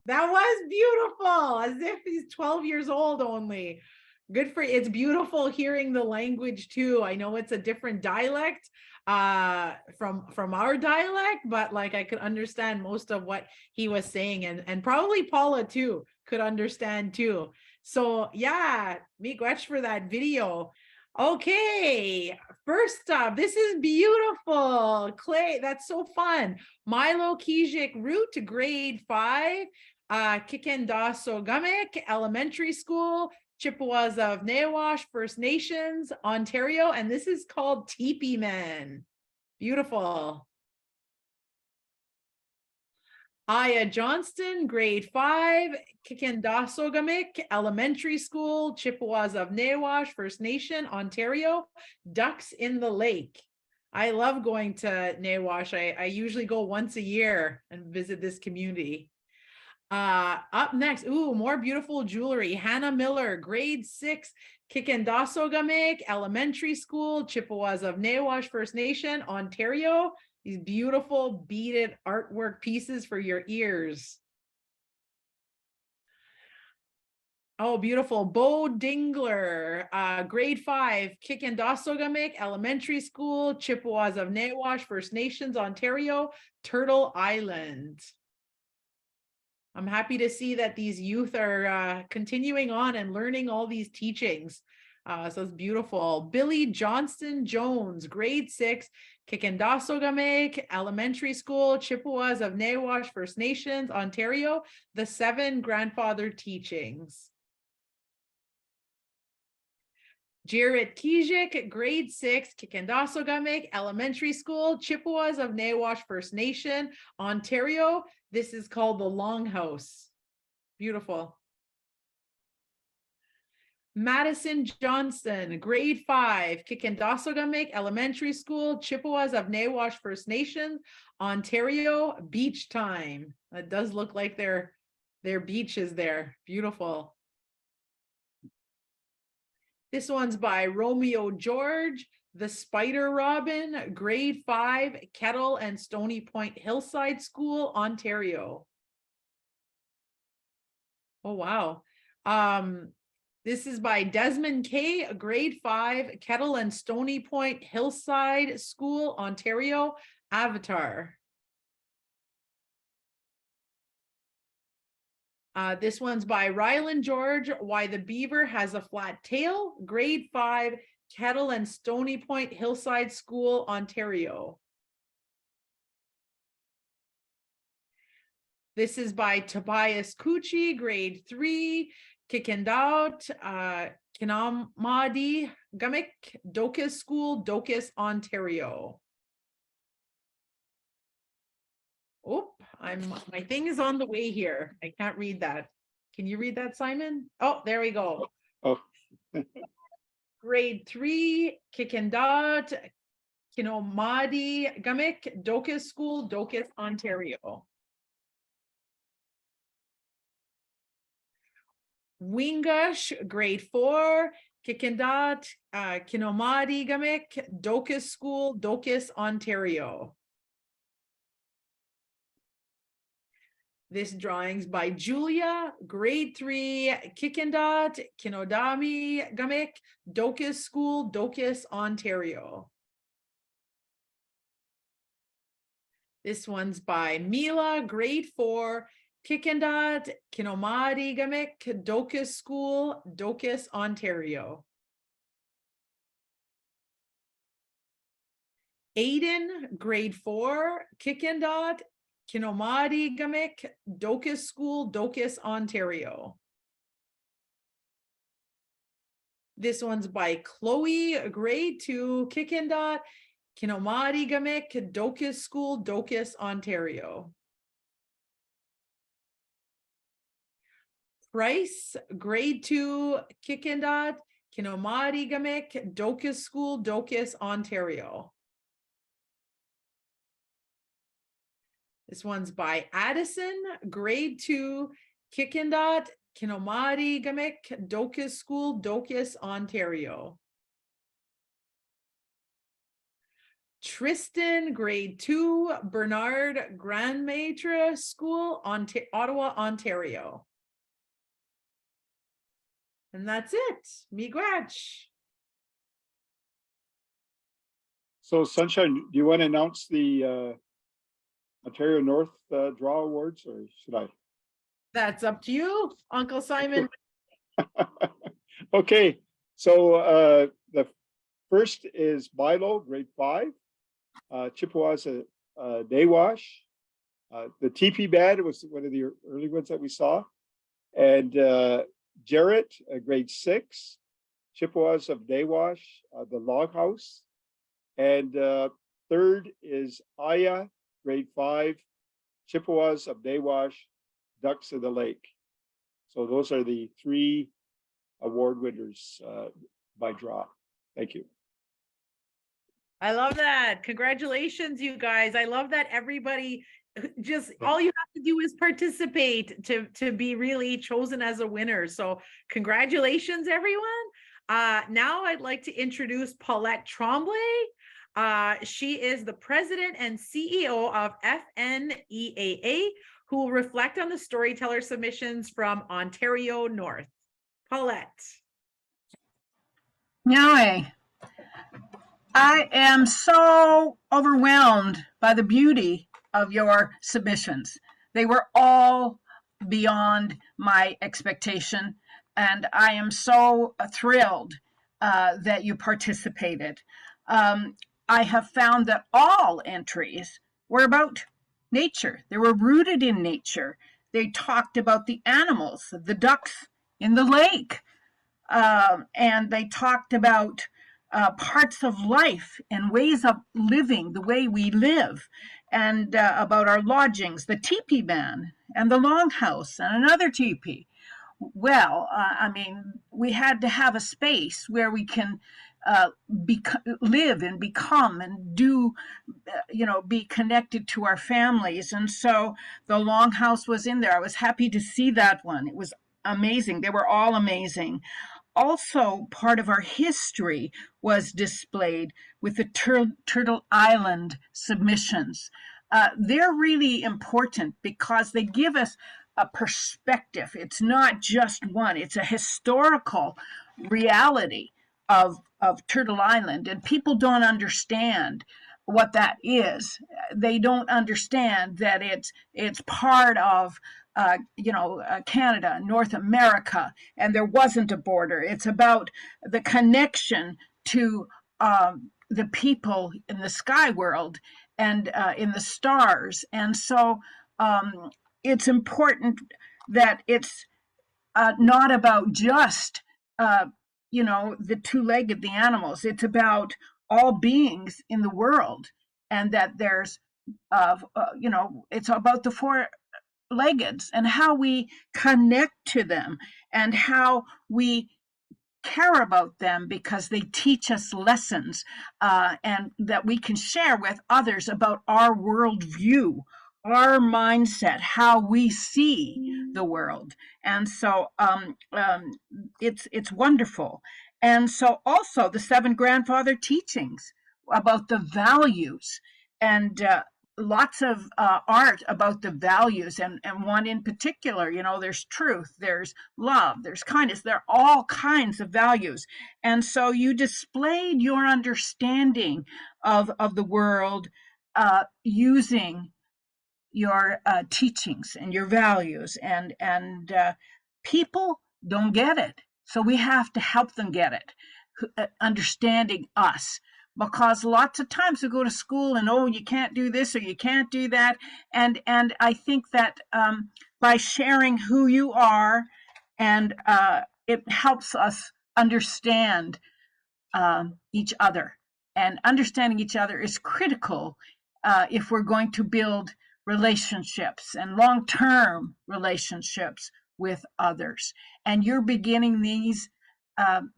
That was beautiful, as if he's 12 years old only. Good for you. It's beautiful hearing the language too. I know it's a different dialect from our dialect, but like I could understand most of what he was saying, and probably Paula too could understand too. So yeah, miigwech for that video. Okay, first up, this is beautiful. Clay, that's so fun. Milo Kijik route to grade 5. Kikendaso Gamek Elementary School, Chippewas of Nawash First Nations, Ontario, and this is called Teepee Men. Beautiful. Aya Johnston, grade 5, Kikendasogamik Elementary School, Chippewas of Nawash First Nation, Ontario, Ducks in the Lake. I love going to Nawash. I usually go once a year and visit this community. Up next, more beautiful jewelry. Hannah Miller, grade 6, Kikendasogamik Elementary School, Chippewas of Nawash First Nation, Ontario. These beautiful beaded artwork pieces for your ears. Oh, beautiful. Bo Dingler, grade 5, Kikendasogamik Elementary School, Chippewas of Nawash First Nations, Ontario, Turtle Island. I'm happy to see that these youth are continuing on and learning all these teachings. So it's beautiful. Billy Johnston Jones, grade 6, Kikendasogamik Elementary School, Chippewas of Nawash First Nations, Ontario, the 7 grandfather teachings. Jarrett Kijik, grade 6, Kikendasogamik Elementary School, Chippewas of Nawash First Nation, Ontario. This is called the Longhouse. Beautiful. Madison Johnston, grade 5, Kikendasogamik Elementary School, Chippewas of Nawash First Nation, Ontario, beach time. It does look like their beach is there. Beautiful. This one's by Romeo George, The Spider Robin, grade 5, Kettle and Stony Point Hillside School, Ontario. Oh, wow. This is by Desmond K, grade 5, Kettle and Stony Point Hillside School, Ontario, Avatar. This one's by Ryland George, Why the Beaver Has a Flat Tail, grade 5, Kettle and Stony Point Hillside School, Ontario. This is by Tobias Cucci, grade 3, Kikendaut, Kinamadi Gummick, Docus School, Docus, Ontario. Oh, my thing is on the way here. I can't read that. Can you read that, Simon? Oh, there we go. Oh. Grade 3, Kikendaut, Kinomadi Gummick, Docus School, Docus, Ontario. Wingush, grade 4, Kikendaut, Kinomadi Gummick, Docus School, Docus, Ontario. This drawing's by Julia, grade 3, Kikendaut, Kinodami Gummick, Docus School, Docus, Ontario. This one's by Mila, grade 4, Kikendaut, Kinomadi Gummick, Docus School, Docus, Ontario. Aiden, grade 4, Kikendaut, Kinomadi Gummick, Docus School, Docus, Ontario. This one's by Chloe, grade 2, Kikendaut, Kinomadi Gummick, Docus School, Docus, Ontario. Price, grade 2, Kikendaut, Kinomadi Gummick, Docus School, Docus, Ontario. This one's by Addison, grade 2, Kikendaut, Kinomadi Gummick, Docus School, Docus, Ontario. Tristan, grade 2, Bernard Grandmaitre School, Ottawa, Ontario. And that's it. Miigwech. So Sunshine, do you want to announce the Ontario North Draw Awards, or should I? That's up to you, Uncle Simon. Okay, so the first is Bilo, grade 5, Chippewas Nawash. The TP band was one of the early ones that we saw. And Jarrett, grade 6, Chippewas of Nawash, the Log House. And third is Aya, grade 5, Chippewas of Nawash, Ducks in the Lake. So those are the 3 award winners by draw. Thank you. I love that. Congratulations, you guys. I love that everybody just all you have to do is participate to be really chosen as a winner. So congratulations, everyone. Now I'd like to introduce Paulette Tremblay. She is the president and CEO of FNEAA, who will reflect on the storyteller submissions from Ontario North. Paulette. Nyai, I am so overwhelmed by the beauty of your submissions. They were all beyond my expectation, and I am so thrilled that you participated. I have found that all entries were about nature. They were rooted in nature. They talked about the animals, the ducks in the lake, and they talked about parts of life and ways of living, the way we live, and about our lodgings, the teepee man and the longhouse and another teepee. Well, I mean, we had to have a space where we can live and become and do, be connected to our families. And so the longhouse was in there. I was happy to see that one. It was amazing. They were all amazing. Also, part of our history was displayed with the Turtle Island submissions. They're really important because they give us a perspective. It's not just one, it's a historical reality of Turtle Island, and people don't understand what that is. They don't understand that it's part of Canada, North America, and there wasn't a border. It's about the connection to the people in the sky world and in the stars. And so it's important that it's not about just, the two-legged, the animals. It's about all beings in the world, and that there's, it's about the four-leggeds and how we connect to them and how we care about them because they teach us lessons and that we can share with others about our worldview, our mindset, how we see the world. And so it's wonderful. And so also the 7 grandfather teachings about the values, and lots of art about the values, and one in particular, there's truth, there's love, there's kindness, there are all kinds of values. And so you displayed your understanding of the world using your teachings and your values, and people don't get it, so we have to help them get it, understanding us, because lots of times we go to school and, oh, you can't do this or you can't do that, and I think that by sharing who you are, and it helps us understand each other, and understanding each other is critical if we're going to build relationships and long-term relationships with others. And you're beginning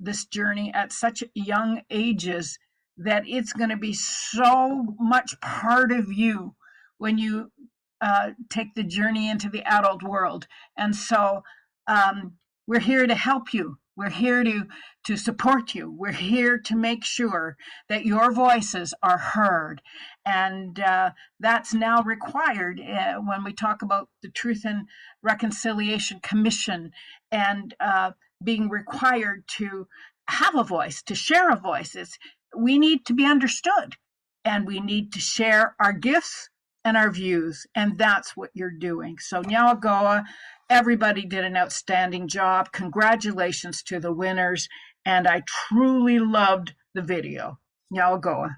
this journey at such young ages that it's going to be so much part of you when you take the journey into the adult world. And so we're here to help you. We're here to support you. We're here to make sure that your voices are heard. And that's now required when we talk about the Truth and Reconciliation Commission, and being required to have a voice, to share a voice. We need to be understood, and we need to share our gifts and our views, and that's what you're doing. So Nyawagoa, everybody did an outstanding job. Congratulations to the winners, and I truly loved the video. Nyawagoa.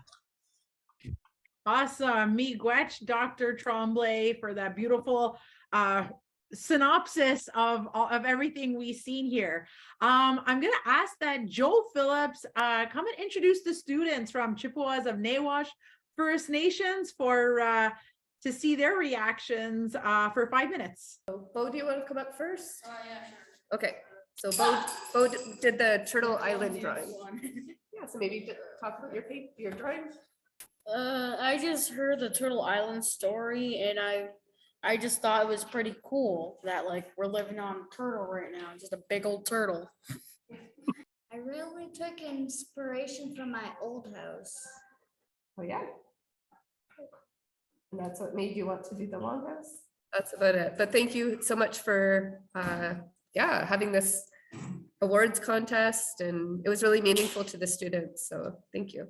Awesome. Miigwech, Dr. Tremblay, for that beautiful synopsis of everything we've seen here. I'm going to ask that Joe Phillips come and introduce the students from Chippewas of Nawash First Nations for to see their reactions for 5 minutes. Bo, do you want to come up first? Yeah, sure. Okay, so Bo did the Turtle Island drawing. Yeah, so maybe talk about your drawing. I just heard the Turtle Island story, and I just thought it was pretty cool that like we're living on a turtle right now, just a big old turtle. I really took inspiration from my old house. Oh yeah. And that's what made you want to do the longhouse? That's about it. But thank you so much for having this awards contest, and it was really meaningful to the students. So thank you.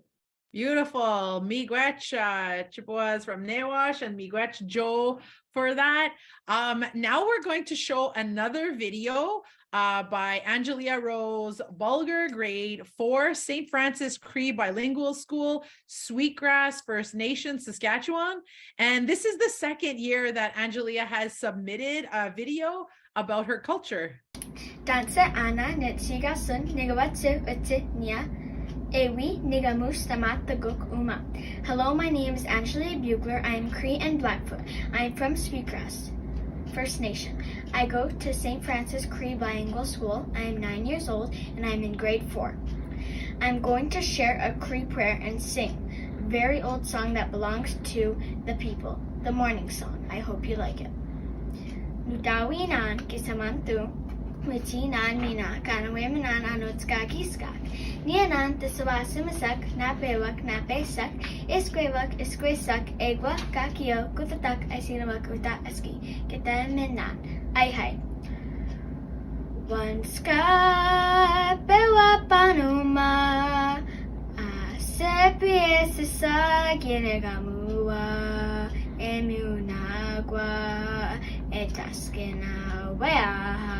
Beautiful. Miigwech, Chippewas from Nawash, and Miigwech Joe for that. Now we're going to show another video by Angelia Rose Bulger, grade 4, St. Francis Cree Bilingual School, Sweetgrass First Nation, Saskatchewan. And this is the second year that Angelia has submitted a video about her culture. Dansa ana netsiga sun nigawatsu nia. Ewi nigamus tamataguk uma. Hello, my name is Angela Bugler. I am Cree and Blackfoot. I am from Sweetgrass First Nation. I go to St. Francis Cree Bilingual School. I am 9 years old and I am in grade 4. I'm going to share a Cree prayer and sing a very old song that belongs to the people, the morning song. I hope you like it. Nutawinan kisamantu. Wichinan mina kanawemanan anotskakiskak. Nianan tisawasimisak napewak napesak. Iskwewak iskwesak egwa kakio kutatak isinawak uta aski. Kitaminan. Ay hay. Wanska pewa panuma. Asepiesisa ginegamua. Emunagua. Etaskena wea.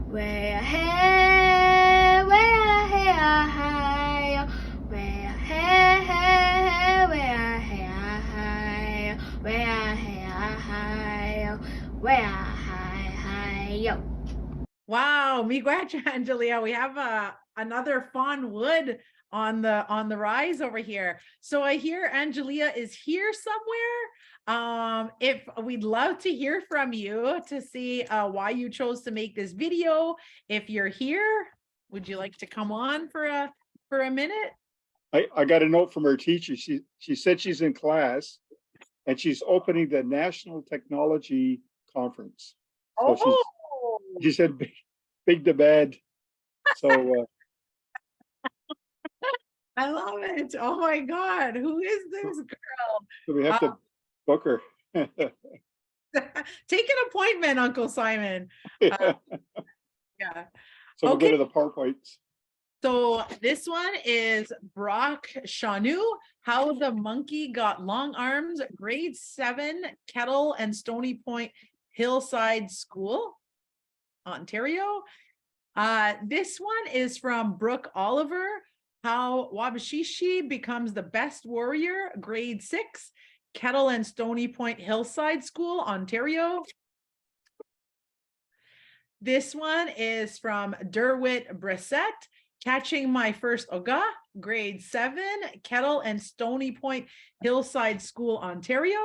Where hey, where hey, hey, where hey, hey, where hey, hey, where hey, hey, where hey, yo. Wow, Miigwech, Angelia, we have another fawn wood on the rise over here. So I hear Angelia is here somewhere. If we'd love to hear from you to see why you chose to make this video. If you're here, would you like to come on for a minute? I got a note from her teacher. She said she's in class and she's opening the National Technology Conference. So she said big to bad. So I love it. Oh my God, who is this girl? So we have to book her. Take an appointment, Uncle Simon. Yeah. So we'll go to the PowerPoints. So this one is Brock Shanu, How the Monkey Got Long Arms, grade 7, Kettle and Stony Point Hillside School, Ontario. This one is from Brooke Oliver, How Wabashishi Becomes the Best Warrior, grade 6, Kettle and Stony Point Hillside School, Ontario. This one is from Derwit Brissett, Catching My First Oga, grade 7, Kettle and Stony Point Hillside School, Ontario.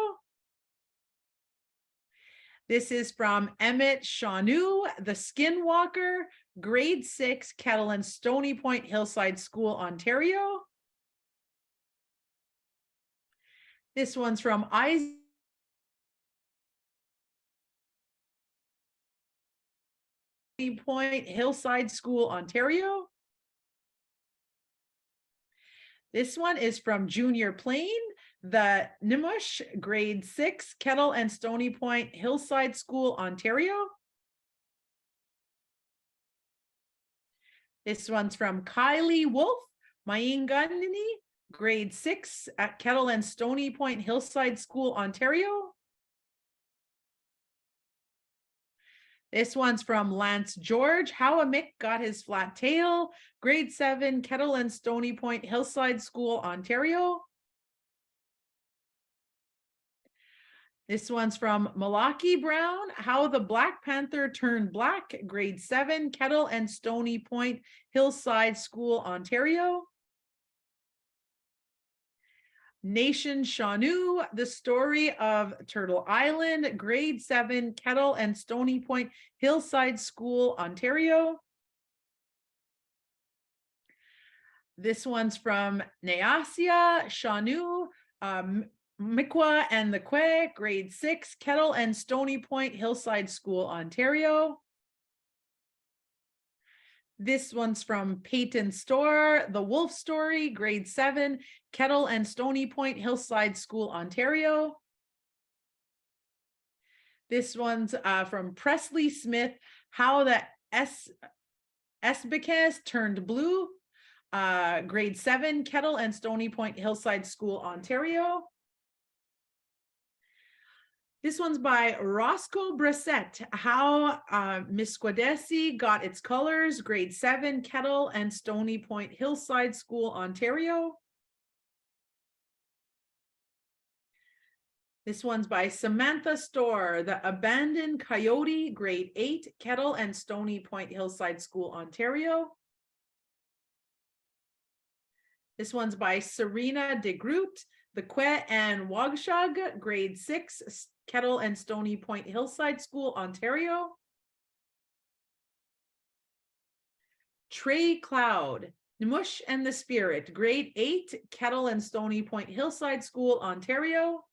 This is from Emmett Shanu, The Skinwalker, grade 6, Kettle and Stony Point Hillside School, Ontario. This one's from Isaac Point Hillside School, Ontario. This one is from Junior Plain, The Nimush, grade 6, Kettle and Stony Point Hillside School, Ontario. This one's from Kylie Wolf, Mayingandini, grade 6 at Kettle and Stony Point Hillside School, Ontario. This one's from Lance George, How a Mick Got His Flat Tail, grade 7, Kettle and Stony Point Hillside School, Ontario. This one's from Malaki Brown, How the Black Panther Turned Black, grade 7, Kettle and Stony Point, Hillside School, Ontario. Nation Shanu, The Story of Turtle Island, grade 7, Kettle and Stony Point, Hillside School, Ontario. This one's from Neasia Shanu, Mikwa and the Kwe, grade 6, Kettle and Stony Point, Hillside School, Ontario. This one's from Peyton Store, The Wolf Story, grade 7, Kettle and Stony Point, Hillside School, Ontario. This one's from Presley Smith, How the Esbekes Turned Blue, grade 7, Kettle and Stony Point, Hillside School, Ontario. This one's by Roscoe Brissett, How Misquedesi Got Its Colors, grade 7, Kettle and Stony Point, Hillside School, Ontario. This one's by Samantha Storr, The Abandoned Coyote, grade 8, Kettle and Stony Point, Hillside School, Ontario. This one's by Serena de Groot, The Kwe and Wagshug, grade 6, Kettle and Stony Point, Hillside School, Ontario. Trey Cloud, Nmush and the Spirit, grade 8, Kettle and Stony Point, Hillside School, Ontario.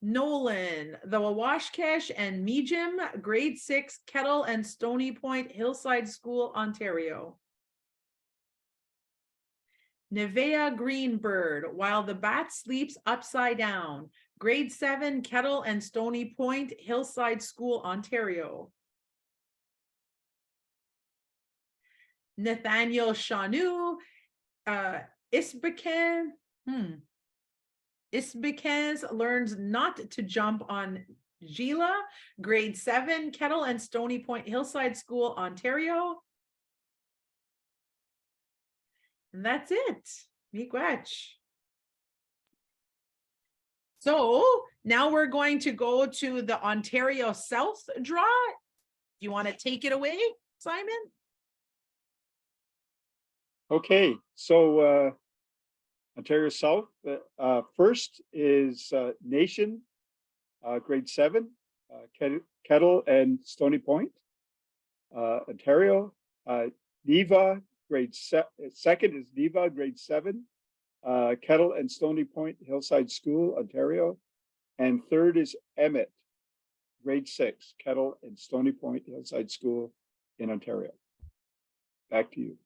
Nolan, The Wawashkesh and Mijim, grade 6, Kettle and Stony Point, Hillside School, Ontario. Nevea Greenbird, While the Bat Sleeps Upside Down, grade 7, Kettle and Stony Point, Hillside School, Ontario. Nathaniel Shanu, Isbekens Learns Not to Jump on Gila, grade 7, Kettle and Stony Point, Hillside School, Ontario. And that's it. Miigwech. So now we're going to go to the Ontario South draw. Do you want to take it away, Simon? Okay, so Ontario South, first is Nation, grade 7, Kettle and Stony Point. Ontario, Diva, grade second is Diva, grade 7, Kettle and Stony Point, Hillside School, Ontario. And third is Emmett, grade 6, Kettle and Stony Point, Hillside School in Ontario. Back to you.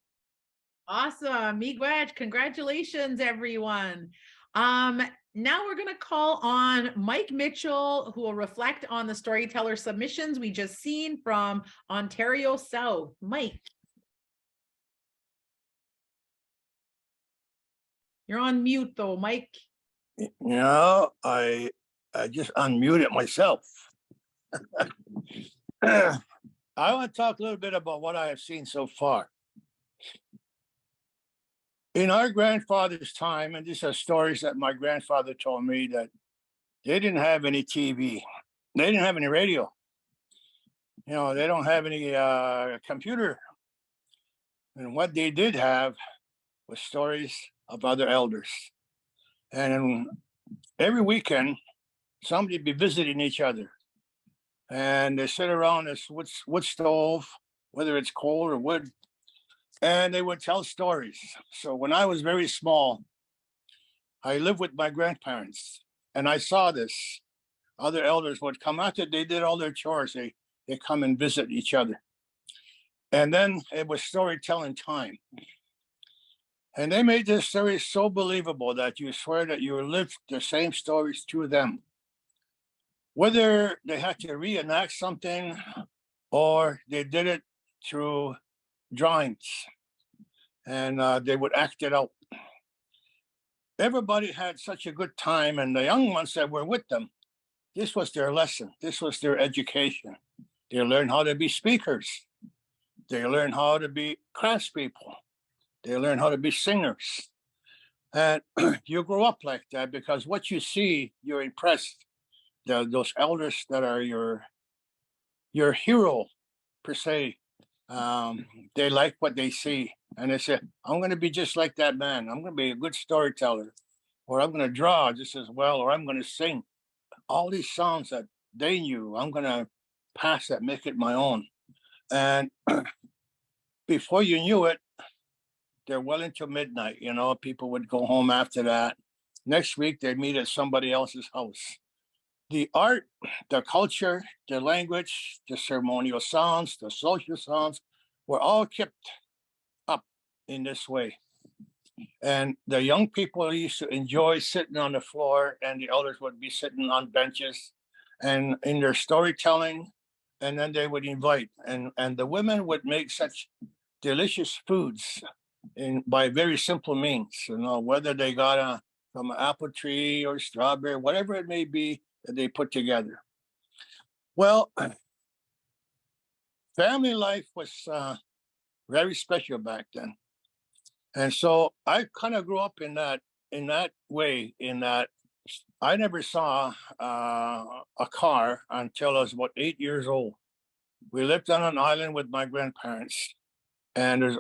Awesome. Miigwech. Congratulations, everyone. Now we're going to call on Mike Mitchell, who will reflect on the Storyteller submissions we just seen from Ontario South. Mike. You're on mute though, Mike. No, I just unmuted myself. I want to talk a little bit about what I have seen so far. In our grandfather's time, and these are stories that my grandfather told me, that they didn't have any TV. They didn't have any radio. You know, they don't have any computer. And what they did have was stories of other elders. And every weekend, somebody would be visiting each other. And they sit around this wood stove, whether it's coal or wood, and they would tell stories. So when I was very small, I lived with my grandparents, and I saw this. Other elders would come after they did all their chores. They come and visit each other. And then it was storytelling time. And they made this story so believable that you swear that you lived the same stories through them. Whether they had to reenact something or they did it through drawings, and they would act it out. Everybody had such a good time, and the young ones that were with them, this was their lesson. This was their education. They learned how to be speakers. They learned how to be craftspeople. They learned how to be singers. And you grow up like that because what you see, you're impressed. Those elders that are your hero per se, they like what they see, and they say, "I'm going to be just like that man. I'm going to be a good storyteller, or I'm going to draw just as well, or I'm going to sing." All these songs that they knew, I'm going to pass that, make it my own. And before you knew it, they're well into midnight. You know, people would go home after that. Next week, they'd meet at somebody else's house. The art, the culture, the language, the ceremonial songs, the social songs were all kept up in this way. And the young people used to enjoy sitting on the floor, and the elders would be sitting on benches and in their storytelling. And then they would invite, and the women would make such delicious foods by very simple means, you know, whether they got from an apple tree or strawberry, whatever it may be that they put together. Well, family life was very special back then. And so I kind of grew up in that way, in that I never saw a car until I was about 8 years old. We lived on an island with my grandparents, and there's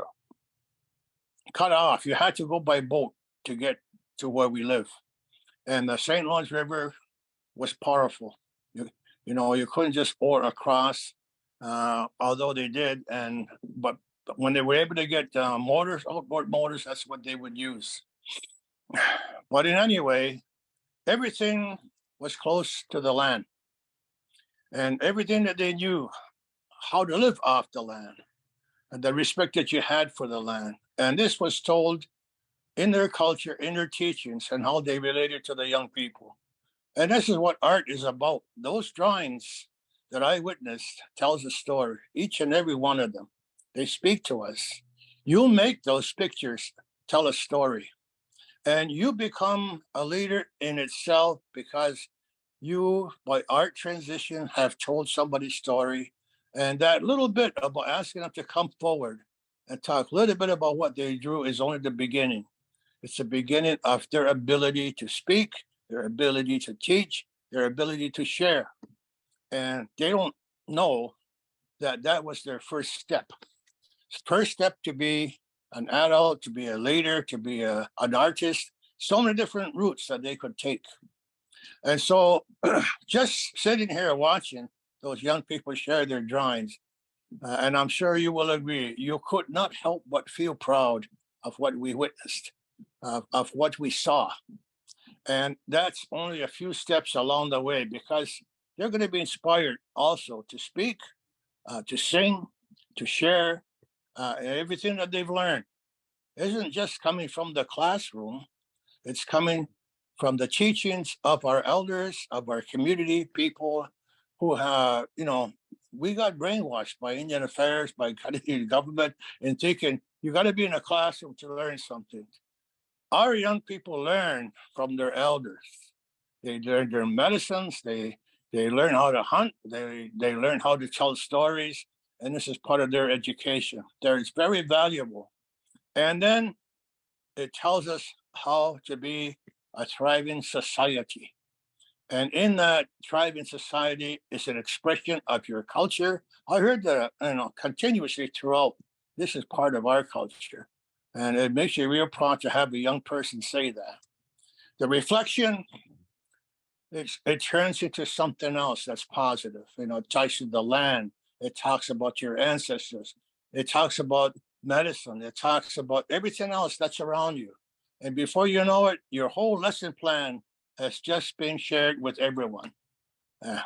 cut off. You had to go by boat to get to where we live. And the St. Lawrence River was powerful. You know, you couldn't just oar across, although they did. But when they were able to get motors, outboard motors, that's what they would use. But in any way, everything was close to the land. And everything that they knew how to live off the land, and the respect that you had for the land. And this was told in their culture, in their teachings, and how they related to the young people. And this is what art is about. Those drawings that I witnessed tells a story, each and every one of them. They speak to us. You make those pictures tell a story. And you become a leader in itself because you, by art transition, have told somebody's story. And that little bit about asking them to come forward and talk a little bit about what they drew is only the beginning. It's the beginning of their ability to speak, their ability to teach, their ability to share. And they don't know that that was their first step. First step to be an adult, to be a leader, to be an artist, so many different routes that they could take. And so just sitting here watching those young people share their drawings, and I'm sure you will agree, you could not help but feel proud of what we witnessed, of what we saw. And that's only a few steps along the way, because they're going to be inspired also to speak, to sing, to share. Everything that they've learned isn't just coming from the classroom, it's coming from the teachings of our elders, of our community people who have, you know, we got brainwashed by Indian affairs, by Canadian government, and thinking you got to be in a classroom to learn something. Our young people learn from their elders. They learn their medicines. They learn how to hunt. They learn how to tell stories, and this is part of their education. It's very valuable. And then it tells us how to be a thriving society. And in that thriving society is an expression of your culture. I heard that continuously throughout. This is part of our culture. And it makes you real proud to have a young person say that. The reflection, it turns into something else that's positive. You know, it talks to the land. It talks about your ancestors. It talks about medicine. It talks about everything else that's around you. And before you know it, your whole lesson plan has just been shared with everyone,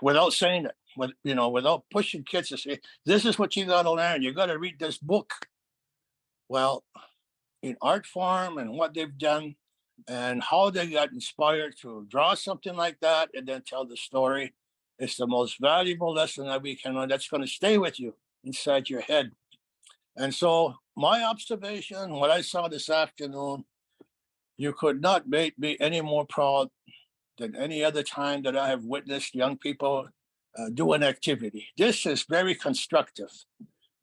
without saying it, without pushing kids to say, this is what you got to learn. You got to read this book. Well, in art form and what they've done and how they got inspired to draw something like that and then tell the story, it's the most valuable lesson that we can learn. That's going to stay with you inside your head. And so my observation, what I saw this afternoon, you could not make me any more proud than any other time that I have witnessed young people do an activity. This is very constructive,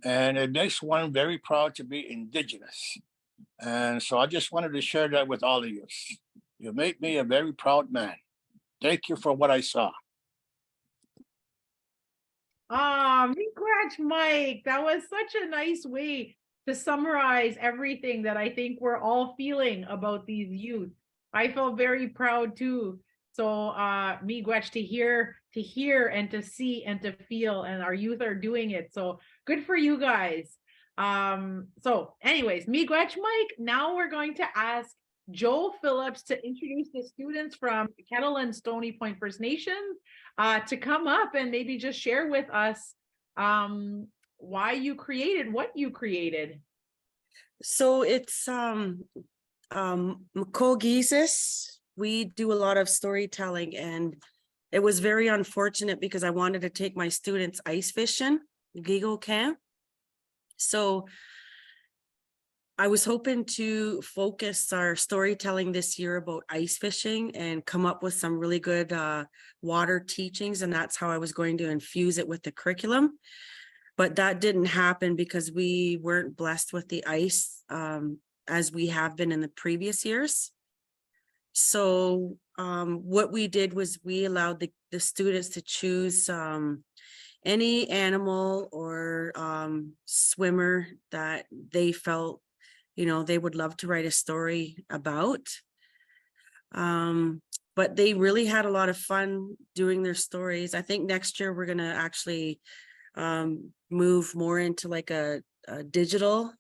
and it makes one very proud to be Indigenous. And so I just wanted to share that with all of you. You make me a very proud man. Thank you for what I saw. Congrats, Mike. That was such a nice way to summarize everything that I think we're all feeling about these youth. I felt very proud too. So miigwech to hear and to see and to feel, and our youth are doing it. So good for you guys. So anyways, miigwech, Mike. Now we're going to ask Joe Phillips to introduce the students from Kettle and Stony Point First Nations to come up and maybe just share with us why you created what you created. So it's Mkogisis. We do a lot of storytelling, and it was very unfortunate because I wanted to take my students ice fishing, Gigo Camp. So I was hoping to focus our storytelling this year about ice fishing and come up with some really good water teachings, and that's how I was going to infuse it with the curriculum. But that didn't happen because we weren't blessed with the ice as we have been in the previous years. So what we did was we allowed the students to choose any animal or swimmer that they felt, they would love to write a story about. But they really had a lot of fun doing their stories. I think next year we're going to actually move more into like a digital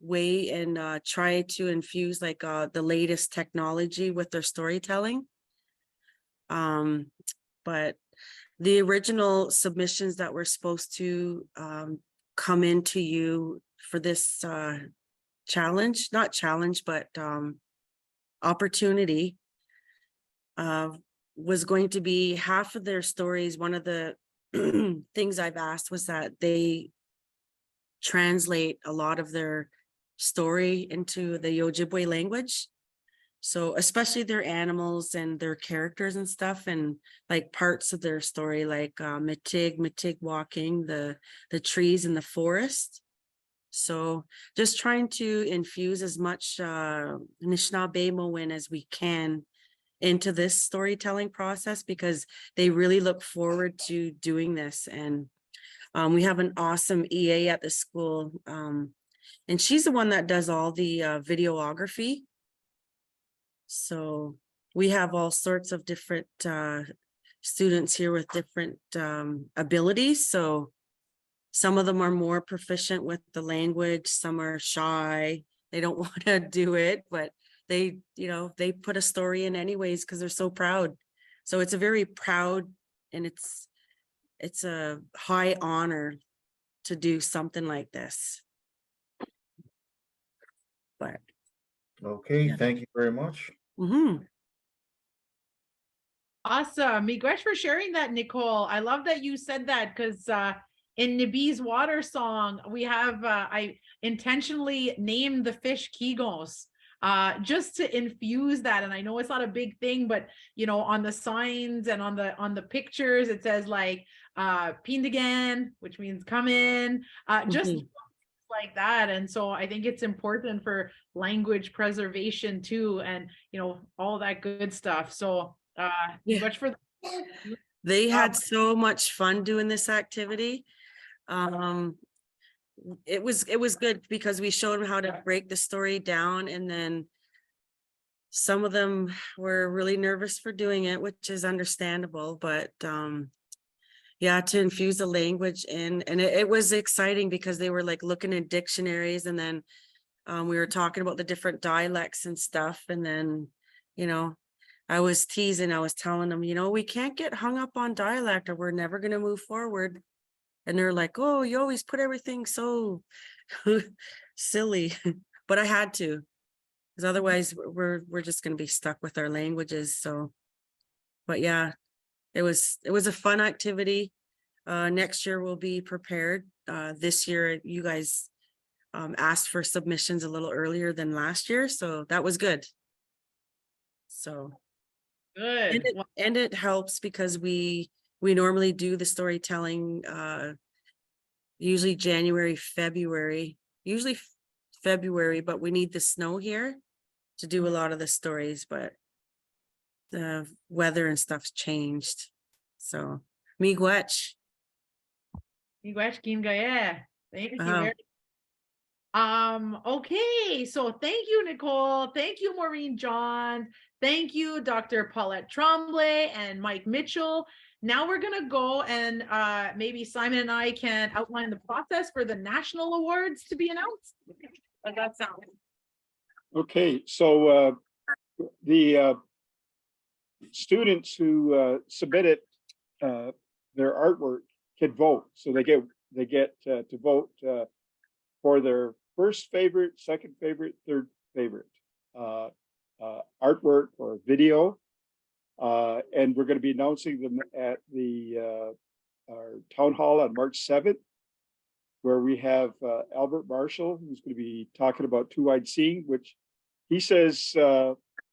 way and try to infuse like the latest technology with their storytelling. But the original submissions that were supposed to come into you for this challenge, not challenge, but opportunity was going to be half of their stories. One of the things I've asked was that they translate a lot of their story into the Ojibwe language. So especially their animals and their characters and stuff, and like parts of their story, like Mitig walking, the trees in the forest. So just trying to infuse as much Anishinaabe as we can into this storytelling process, because they really look forward to doing this. And we have an awesome EA at the school, and she's the one that does all the videography. So we have all sorts of different students here with different abilities. So some of them are more proficient with the language, some are shy, they don't want to do it, but they put a story in anyways because they're so proud. So it's a very proud, and it's a high honor to do something like this. But okay, thank you very much. Awesome. Miigwech for sharing that, Nicole. I love that you said that, because in Nibi's water song, we have I intentionally named the fish Kigos just to infuse that. And I know it's not a big thing, but on the signs and on the pictures, it says like Pindigan, which means come in, just like that. And so I think it's important for language preservation too, and all that good stuff. So much for they had so much fun doing this activity. It was good because we showed them how to break the story down, and then some of them were really nervous for doing it, which is understandable, but yeah, to infuse the language in. And it was exciting because they were like looking in dictionaries, and then we were talking about the different dialects and stuff. And then I was teasing, I was telling them, we can't get hung up on dialect or we're never going to move forward. And they're like, oh, you always put everything so silly. But I had to, because otherwise we're just going to be stuck with our languages. So, but yeah, it was a fun activity. Next year we'll be prepared. This year you guys asked for submissions a little earlier than last year, so that was good. So good. And it helps because we normally do the storytelling usually January, February, usually February, but we need the snow here to do a lot of the stories, but the weather and stuff's changed. So, miigwech. Miigwech Gingaya. Thank you Uh-huh. very okay, so thank you, Nicole. Thank you, Maureen John. Thank you, Dr. Paulette Tremblay and Mike Mitchell. Now we're gonna go and maybe Simon and I can outline the process for the national awards to be announced. Does that sound? Okay, so the students who submitted their artwork can vote. So they get to vote for their first favorite, second favorite, third favorite artwork or video. And we're going to be announcing them at the our town hall on March 7th, where we have Albert Marshall, who's going to be talking about two-eyed seeing, which he says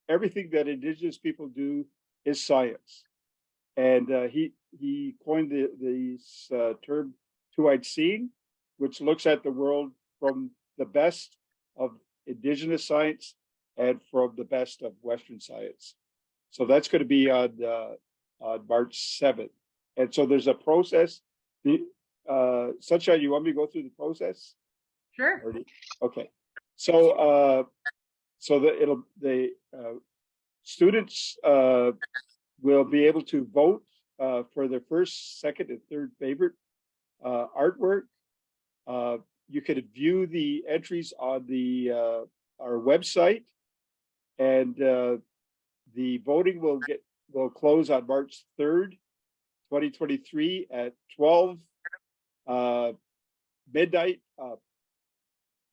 everything that Indigenous people do is science. And he coined this term two-eyed seeing, which looks at the world from the best of Indigenous science and from the best of Western science. So that's going to be on March 7th. And so there's a process. Sunshine, you want me to go through the process? Sure. Okay. So the students will be able to vote for their first, second, and third favorite artwork. You can view the entries on our website, and the voting will close on March 3rd, 2023 at 12 midnight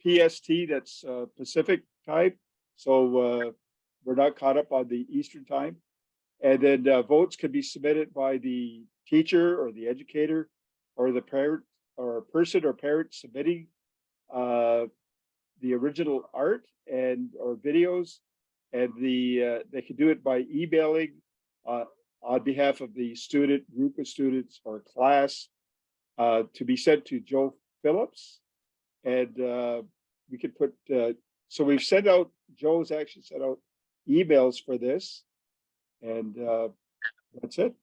PST. That's Pacific time. So we're not caught up on the Eastern time. And then votes can be submitted by the teacher or the educator or the parent or person or parent submitting the original art and or videos, and they can do it by emailing on behalf of the student, group of students, or class to be sent to Joe Phillips. And we could put so we've sent out, Joe's actually sent out emails for this, and that's it.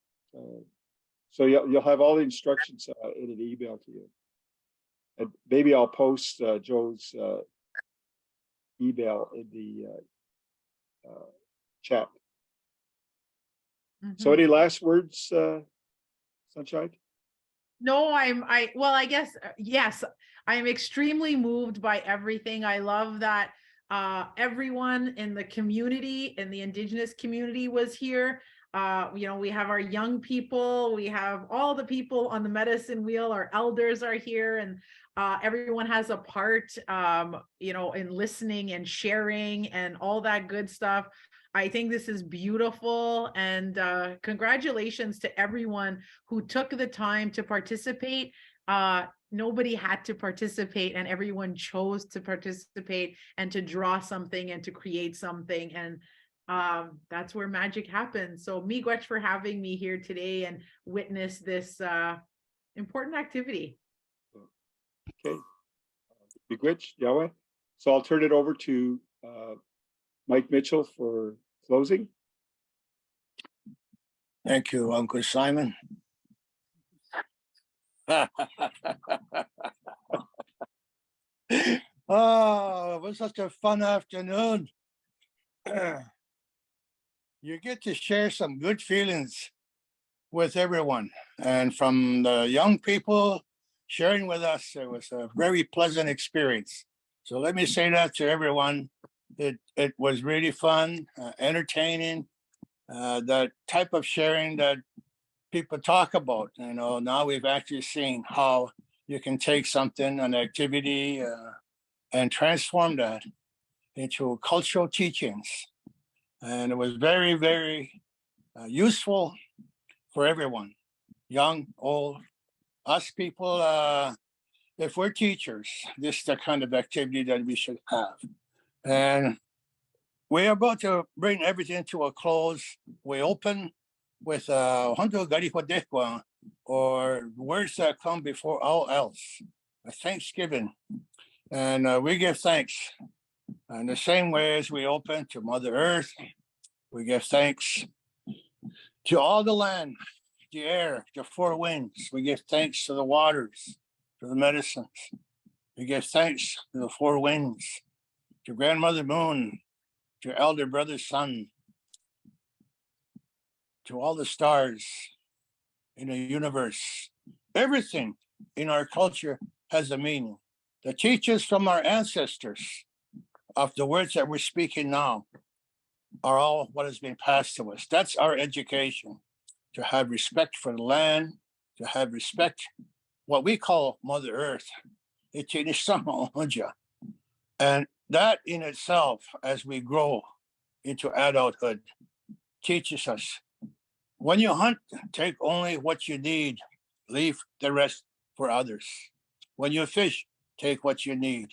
So you'll have all the instructions in an email to you. And maybe I'll post Joe's email in the chat. So any last words, Sunshine? No, I guess, yes, I'm extremely moved by everything. I love that everyone in the community, in the Indigenous community was here. We have our young people, we have all the people on the medicine wheel, our elders are here, and everyone has a part, in listening and sharing and all that good stuff. I think this is beautiful, and congratulations to everyone who took the time to participate. Nobody had to participate, and everyone chose to participate and to draw something and to create something. And that's where magic happens. So miigwech for having me here today and witness this important activity. Okay. Miigwech, Yahweh. So I'll turn it over to Mike Mitchell for closing. Thank you, Uncle Simon. Oh, it was such a fun afternoon. You get to share some good feelings with everyone. And from the young people sharing with us, it was a very pleasant experience. So let me say that to everyone. It was really fun, entertaining, that type of sharing that people talk about. Now we've actually seen how you can take something, an activity, and transform that into cultural teachings. And it was very, very useful for everyone, young, old, us people. If we're teachers, this is the kind of activity that we should have. And we're about to bring everything to a close. We open with Hondo Garihwadekwa, or words that come before all else, a Thanksgiving. And we give thanks. In the same way as we open to Mother Earth, we give thanks to all the land, the air, the four winds. We give thanks to the waters, to the medicines. We give thanks to the four winds, to Grandmother Moon, to Elder Brother Sun, to all the stars in the universe. Everything in our culture has a meaning. The teachings from our ancestors of the words that we're speaking now are all what has been passed to us. That's our education, to have respect for the land, to have respect, what we call Mother Earth. And that in itself, as we grow into adulthood, teaches us, when you hunt, take only what you need, leave the rest for others. When you fish, take what you need.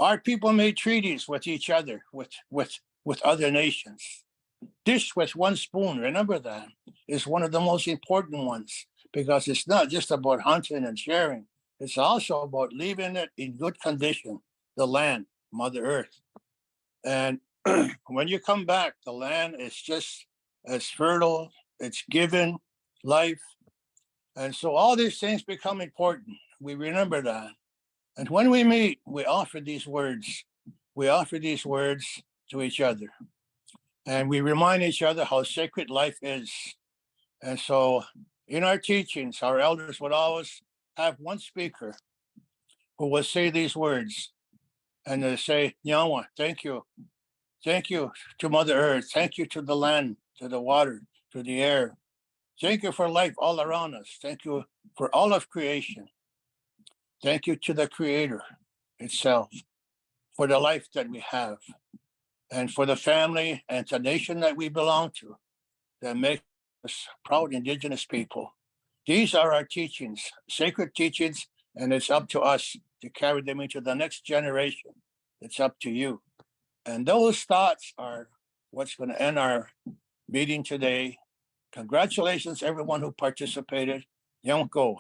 Our people made treaties with each other, with other nations. Dish with one spoon, remember that, is one of the most important ones, because it's not just about hunting and sharing. It's also about leaving it in good condition, the land, Mother Earth. And when you come back, the land is just as fertile, it's given life. And so all these things become important. We remember that. And when we meet, we offer these words. We offer these words to each other. And we remind each other how sacred life is. And so in our teachings, our elders would always have one speaker who would say these words. And they say, Nyawa, thank you. Thank you to Mother Earth. Thank you to the land, to the water, to the air. Thank you for life all around us. Thank you for all of creation. Thank you to the Creator itself for the life that we have, and for the family and the nation that we belong to that make us proud Indigenous people. These are our teachings, sacred teachings, and it's up to us to carry them into the next generation. It's up to you. And those thoughts are what's going to end our meeting today. Congratulations, everyone who participated. Yonko.